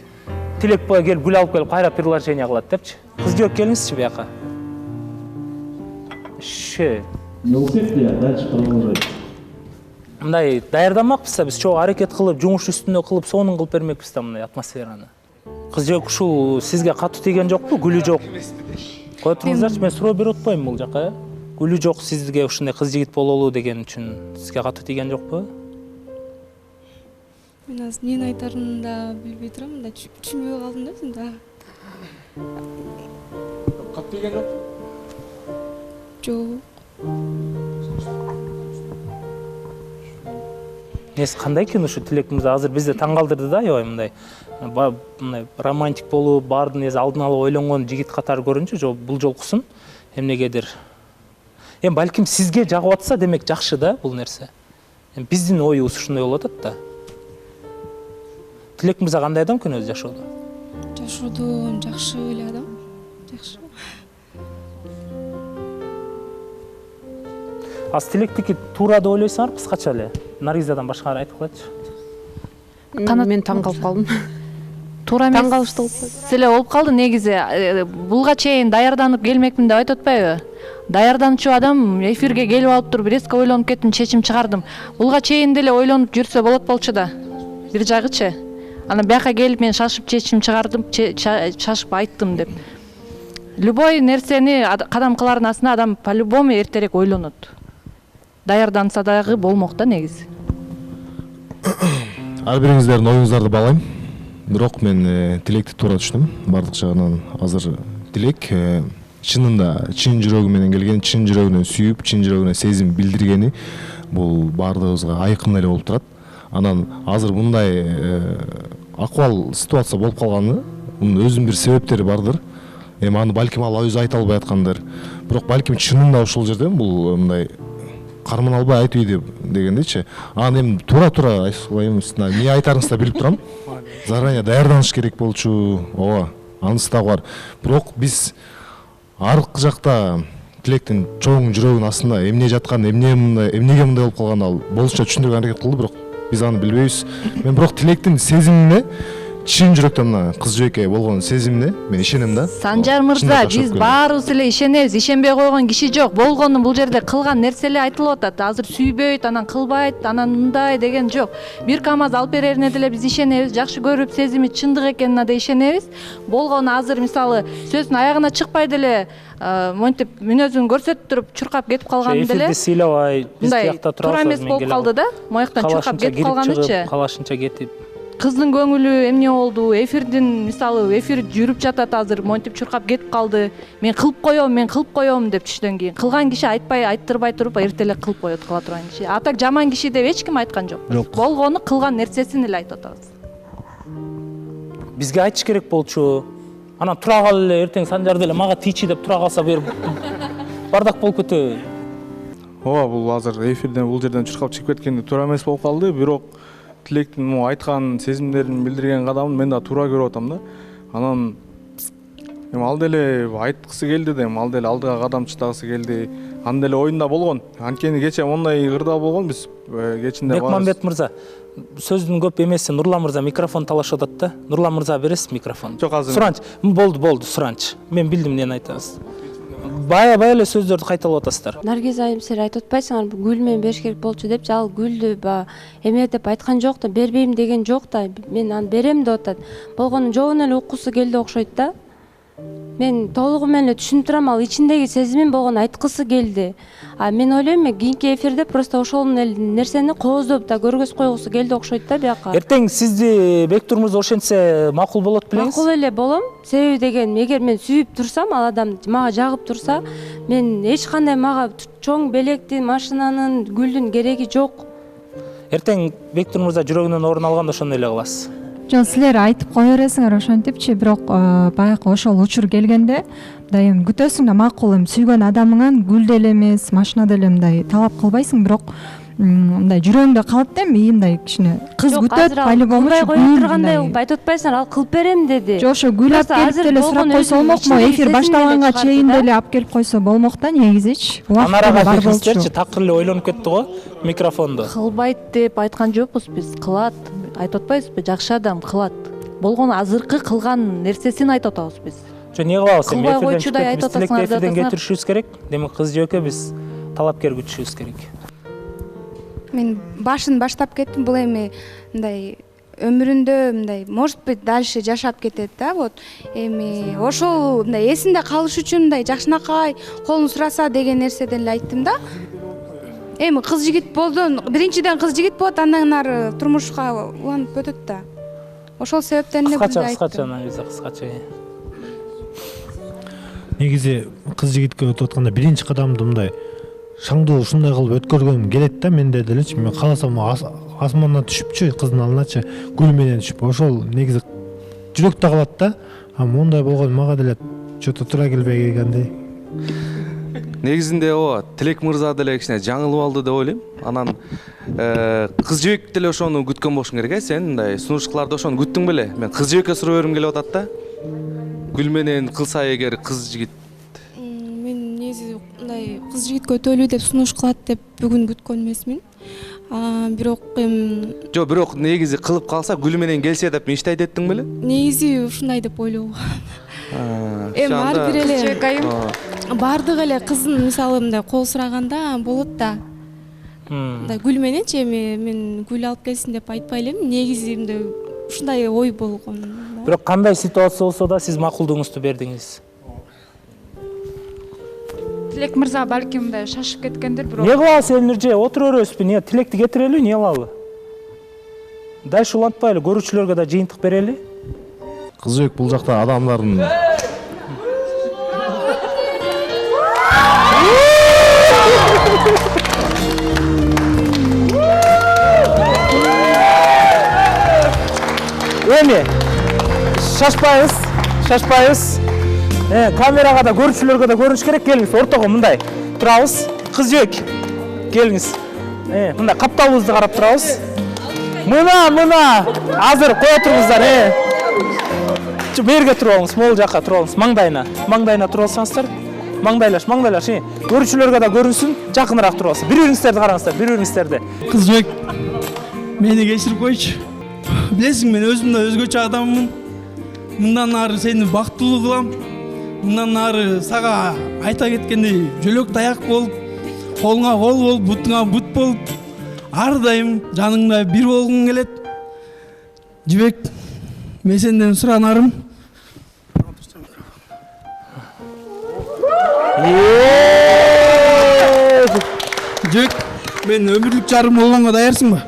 Тилек бая келип гүл алып келип кайра приложение кылат депчи. Кыз жибек келиңизчи бияка. Дальше продолжать. Мындай даярданмакпыз да, биз чогуу аракет кылып, жумуш үстүндө кылып, сонун кылып бермекпиз да мындай атмосфераны. Кыз жибек ушул сизге катуу тийген жокпу? Гүлү жок. Кое туруңуздарчы, мен суроо берип атпайм бул жака, Гүлү жок, сизге ушундай кыз жигит бололу деген үчүн сизге катуу тийген жокпу? Мен азыр эмне айтарымды да билбей турам, мындай түшүнбөй калдым да чында. Катуу тийген жок? Жок. Несі қандай екен ушу Тилек мырза? Азыр бизди таң калтырды да, аябай мындай романтик болуп, баардын нерсе алдын ала ойлонгон жигит катары көрүнчү, жок бул жолкусун эмнегедир. Балким сизге жагып атса, демек жакшы да бул нерсе. Биздин оюбуз ушундай болуп атат да. Тилек мырза кандай адам экен өзү жашоодо? Жашоодо жакшы эле адам. Жакшы. Аз Тилектики туура деп ойлойсуңар, кыскача эле? Наргизадан башкалар айтып калачы. Мен таң калып калдым. Туура эмес. Таң калыштуу эле болуп калды негизи. Булга чейин даярданып келмекмин деп айтып атпайбы? Даярданчу адам эфирге келип алып туруп резко ойлонуп кеттим, чечим чыгардым. Булга чейин деле ойлонуп жүрсө болот болчу да. Бир жагычы. Анан бияка келип мен шашып чечим чыгардым, шашып айттым деп. Любой нерсени кадам кылардын астына адам по-любому эртерээк ойлонот. Даярданса дагы болмок да негизи. Ар бириңиздердин оюңуздарды баалайм. Бирок мен Тилекти туура түшүндүм. Бардык жагынан азыр Тилек чынында чын жүрөгү менен келген, чын жүрөгүнөн сүйүп, чын жүрөгүнөн сезим билдиргени бул баардыгыбызга айкын эле болуп турат. Анан азыр мындай акыбал ситуация болуп калганы, мунун өзүнүн бир себептери бардыр. Эми аны балким ал өзү айта албай аткандыр. Бирок балким чынында ушул жерде бул мындай карман албай айтып дегендейчи. Анан эми туура айтпайм, эмне айтарыңызды билип турам. Заранее даярданыш керек болчу. Ооба, анысы да бар. Бирок биз аркы жакта Тилектин чоң жүрөгүнүн астында эмне жаткан, эмнеге мындай болуп калганын ал болушунча түшүндүргөнгө аракет кылды, бирок биз аны билбейбиз. Мен бирок Тилектин сезимине, чын жүрөктөн мына кыз жибекке болгон сезимине мен ишенем да. Санжар мырза, биз баарыбыз эле ишенебиз, ишенбей койгон киши жок. Болгону бул жерде кылган нерселер айтылып атат. Азыр сүйбөйт, анан кылбайт, анан мындай деген жок. Бир камаз алып берерине деле биз ишенебиз, жакшы көрүп, сезими чындык экенине да ишенебиз. Болгону азыр мисалы сөздүн аягына чыкпай деле монтип мүнөзүн көрсөтүп туруп чуркап кетип калганы деле. Эфирди сыйлабай, биз тиякта турабыз. Туура эмес болуп калды да. Мояктан чуркап кетип калганычы. Калашынча кетип. кыздын көңүлү эмне болду, эфирдин мисалы эфир жүрүп жатат азыр, монтип чуркап кетип калды. Мен кылып коем деп түштөн кийин кылган киши айттырбай туруп эртелек кылып коет кыла турган киши. А так жаман киши деп эч ким айткан жок. Болгону кылган нерсесин эле айтып атабыз. Бизге айтыш керек болчу. Анан тура кал эле, эртең Санжар деле мага тийчи деп тура калса бер бардак болуп кетеби? ооба, бул азыр эфирден бул жерден чуркап чыгып кеткенде туура эмес болуп калды, бирок Тилектин могу айткан сезимдерин билдирген кадамын мен да туура көрүп атам да. Анан эми ал деле айткысы келди да, ал деле алдыга кадам чыдагысы келди. Анын деле оюнда болгон. Анткени кече мондай ырда болгон биз кечинде. Бекмамбет мырза, сөздүн көп эмеси Нурлан мырза микрофон талашып атат да. Нурлан мырза бересиз микрофон? Жок, азыр. Суранч, болду, Суранч. Мен билдим эмнени айтасыз. Бая эле сөздөрдү кайталап атасыздар. Наргиза айым, силер айтып атпайсыңар, гүл менен бериш керек болчу деп, ал гүлдү эме деп айткан жок да, бербейм деген жок да. Мен аны берем деп атат. Болгону жобун эле уккусу келди окшойт да. Мен толугу менен эле түшүнүп турам, ал ичиндеги сезимин болгону айткысы келди. А мен ойлойм, кийинки эфирде просто ошол нерсени кооздоп да көргөз койгусу келди окшойт да бияка. Эртең сизди Бектур мырза ошентсе макул болот белеңиз? Макул эле болом. Себеби деген, эгер мен сүйүп турсам, ал адам мага жагып турса, мен эч кандай мага чоң белектин, машинанын, гүлдүн кереги жок. Эртең Бектур мырза жүрөгүнөн орун алганда ошондой эле кыласыз. Жок, силер айтып кое бересиңер ошентипчи, бирок баягы ошол учур келгенде мындай эми күтөсүң да макул, эми сүйгөн адамыңан гүл деле эмес, машина деле мындай талап кылбайсың, бирок мындай жүрөгүңдө калат да, эми мындай кичине кыз күтөт, по-любому кылбай тургандай айтып атпайсыңар, ал кылып берем деди. Жок, ошо гүл алып келип деле сурап койсо болмокму? Эфир башталганга чейин деле алып келип койсо болмок да, негизичи. Анарага келсеңерчи, такыр эле ойлонуп кетти го микрофонду. Кылбайт деп айткан жокпуз биз, кылат. Айтып атпайбызбы, жакшы адам кылат. Болгону азыркы кылган нерсесин айтып атабыз биз. Жок, эмне кылабыз? Кылбай койчудай айтып атасыңар. Эфирден кетиришибиз керек. Демек кыз жөөкө биз талапкер күтүшүбүз керек. Мен башын баштап кеттим, бул эми мындай өмүрүндө мындай, может быть, дальше жашап кетет да, вот. Эми ошол мындай эсинде калыш үчүн мындай жакшынакай колун сураса деген нерседен эле айттым да. Эми кыз жигит болдун, биринчиден кыз жигит болот, андан ары турмушка уланып өтөт да. Ошол себептен эле айттым. Кыскача, Наргиза, кыскача. Негизи кыз жигитке өтүп атканда биринчи кадамды мындай шаңдуу ушундай кылып өткөргөм келет да, менде делечи. Мен кааласам асмандан түшүпчү, кыздын алыначы гүл менен түшүп, ошол негизи жүрөктө калат да. А мондай болгон мага деле чөтө туура келбей келгендей. Негизинде ооба, Тилек мырза деле кичине жаңылып алды деп ойлойм. Анан кыз жибек деле ошону күткөн болушуң керек, сен мындай сунуштууларды ошону күттүң беле? Мен кыз жибекке суроо бергим келип атат да. Гүл менен кылса эгер кыз жигит. Мен негизи мындай кыз жигитке өтөлүү деп сунуш кылат деп бүгүн күткөн эмесмин. Бирок Жок, бирок негизи кылып калса гүл менен келсе деп мен иштейт эттиң беле? Негизи ушундай деп ойлогом. Эми ар бир эле бардык эле кыздын мисалы мындай кол сураганда болот да. Мындай гүл мененчи, эми мен гүл алып келсин деп айтпай элем. Негизи мындай ушундай ой болгон. Бирок кандай ситуация болсо да сиз макулдугуңузду бердиңиз. Тилек мырза балким мындай шашып кеткендир, бирок. Не кылабыз Элнурже? Отура беребизби? Не, Тилекти кетирели, не кылалы? Дальше улантпайлы, көрүүчүлөргө да жыйынтык берели. Кыз жибек бул жакта адамдардын Эми шашпайбыз. Камерага да көрүүчүлөргө да көрүнүш керек. Келиңиз, ортого мындай турабыз. Кыз жибек, келиңиз. Мындай капталыбызды карап турабыз. Мына, азыр кое туруңуздар, Берге туруп алыңыз, могул жакка туруп алыңыз, маңдайына туруп алсаңыздар. Маңдайлаш. Көрүүчүлөргө да көрүнсүн, жакыныраак туруп алыңыз. Бири-бириңиздерди караңыздар, бири-бириңиздерди. Кыз жибек, мени кечирип койчу. Билесиң, мен өзүм да өзгөчө адаммын. Мындан ары сени бактылуу кылам. Мындан ары сага айта кеткендей жөлөк таяк болуп, колуңа кол болуп, бутуңа бут болуп, ар дайым жаныңда бир болгуң келет. Жибек, мен сенден суранарым. Жибек, мен өмүрлүк жарым болгонго даярсыңбы?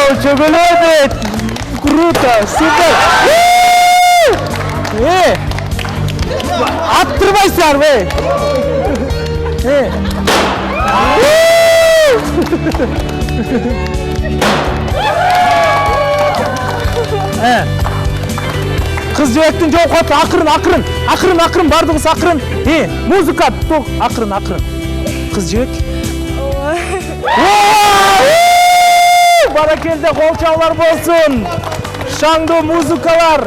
Чөгөлөдү. Круто, супер. Attırmaysan be. Kız jibektin жол кот, акырын, бардыгыз акырын. Музыка, ток, акырын. Kız jibek. Баракелде колчалар болсун. Шаңдуу музыкалар.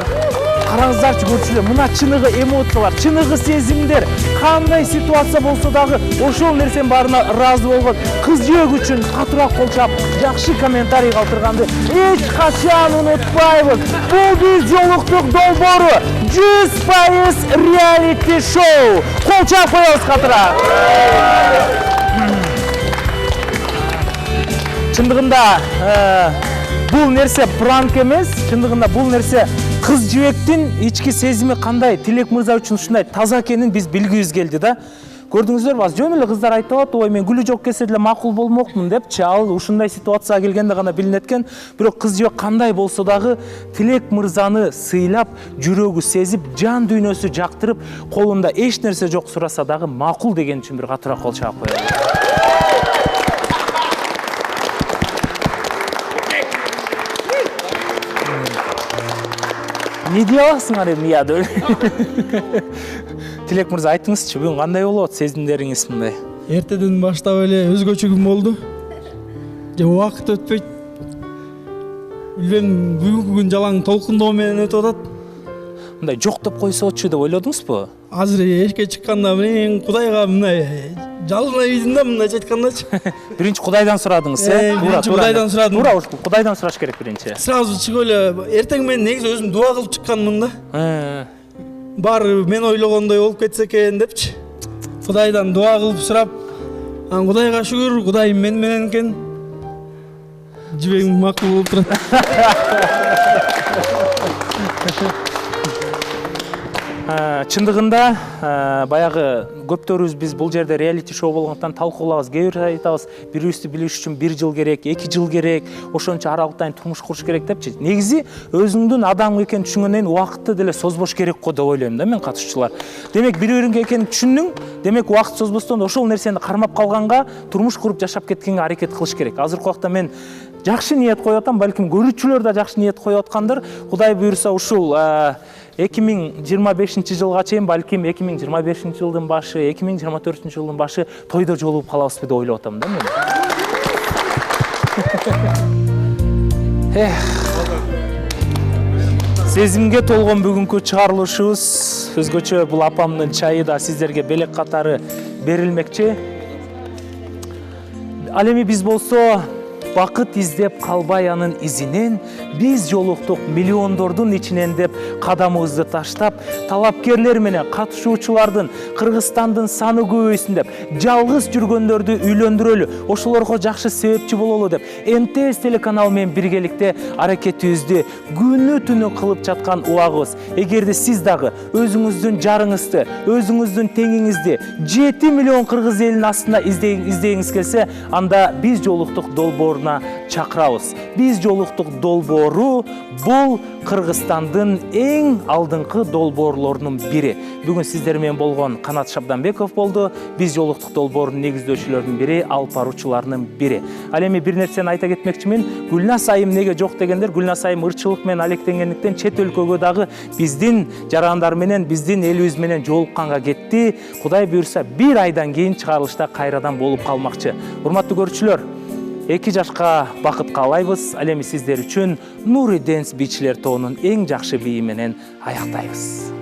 Караңыздарчы көрчүлөр, мына чыныгы эмоциялар, чыныгы сезимдер, кандай ситуация болсо дагы ошол нерсенин баарына ыраазы болгон кыз жөөк үчүн катуураак кол чаап, жакшы комментарий калтырганды эч качан унутпайбыз. Бул биз жолуктук долбоору 100% реалити шоу. Кол чаап коебуз катуураак. Чындыгында бул нерсе пранк эмес, чындыгында бул нерсе кыз жибектин ички сезими кандай, Тилек мырза үчүн ушундай таза экенин биз билгибиз келди да. Көрдүңүздөрбү, аз жөн эле кыздар айтып атат, ой мен гүлү жок келсе деле макул болмокмун депчи, ал ушундай ситуацияга келгенде гана билинет экен. Бирок кыз жибек кандай болсо дагы Тилек мырзаны сыйлап, жүрөгү сезип, жан дүйнөсү жактырып, колунда эч нерсе жок сураса дагы макул деген үчүн бир катуураак кол чаап коелу. Не дей аласыңар эми ияда? Тилек мырза айтыңызчы, бүгүн кандай болот, сезимдериңиз мындай? Эртеден баштап эле өзгөчө күн болду. Же убакыт өтпөйт. Билбейм, бүгүнкү күн жалаң толкундоо менен өтүп атат. Мындай жок деп койсочу деп ойлодуңузбу? Азыр эшикке чыкканда мен Кудайга мындай жалынай ийдим да, мындайча айткандачы. Биринчи Кудайдан сурадыңыз, Биринчи Кудайдан сурадым. Туура ушул Кудайдан сураш керек биринчи. Сразу чыгып эле эртең мен негизи өзүм дуа кылып чыкканмын да. Баары мен ойлогондой болуп кетсе экен депчи. Кудайдан дуа кылып сурап, Кудайга шүгүр, Кудайым мен менен экен. Жибегим макул болуп турат. Чындыгында баягы көптөрүбүз биз бул жерде реалити шоу болгондуктан талкуулабыз, кээ бир айтабыз, бирибизди билиш үчүн 1 жыл керек, 2 жыл керек, ошончо аралыктан турмуш куруш керек депчи. Негизи өзүңдүн адам экенин түшүнгөндөн кийин убакытты деле созбош керек го деп ойлойм да мен катышчылар. Демек бири-бириңге экенин түшүндүң, демек убакыт созбостон ошол нерсени кармап калганга, турмуш куруп жашап кеткенге аракет кылыш керек. Азыркы убакта мен жакшы ниет коюп атам, балким көрүүчүлөр да жакшы ниет коюп аткандыр. Кудай буйрса ушул 2025 жылга чейин, балким 2025 жылдын башы, 2024 жылдын башы тойдо жолугуп калабызбы деп ойлоп атам да мен. Сезимге толгон бүгүнкү чыгарылышыбыз өзгөчө бул апамдын чайы да сиздерге белек катары берилмекчи. Ал эми биз болсо бакыт издеп калбай анын изинен, биз жолуктук миллиондордун ичинен деп кадамыбызды таштап, талапкерлер менен катышуучулардын Кыргызстандын саны көбөйсүн деп, жалгыз жүргөндөрдү үйлөндүрөлү, ошолорго жакшы себепчи бололу деп, МТС телеканал менен биргеликте аракетибизди күнү түнү кылып жаткан убагыбыз. Эгерде сиз дагы өзүңүздүн жарыңызды, өзүңүздүн теңиңизди 7 миллион кыргыз элинин астында издегиңиз келсе, анда биз жолуктук долбооруна чакырабыз. Биз жолуктук долбоору бул Кыргызстандын эң алдыңкы долбоорлорунун бири. Бүгүн сиздер менен болгон Канат Шабданбеков болду. Биз жолуктук долбоорунун негиздөөчүлөрүнүн бири, алып баруучуларынын бири. Ал эми бир нерсени айта кетмекчимин. Гүлназ айым неге жок дегендер, Гүлназ айым ырчылык менен алектенгендиктен чет өлкөгө дагы биздин жарандар менен, биздин элибиз менен жолукканга кетти. Кудай буйрса бир айдан кийин чыгарылышта кайрадан болуп калмакчы. Урматтуу көрүүчүлөр, 2 жашка бакыт каалайбыз. Ал эми сиздер үчүн Нури Dance Beachler тобунун эң жакшы бийи менен аяктайбыз.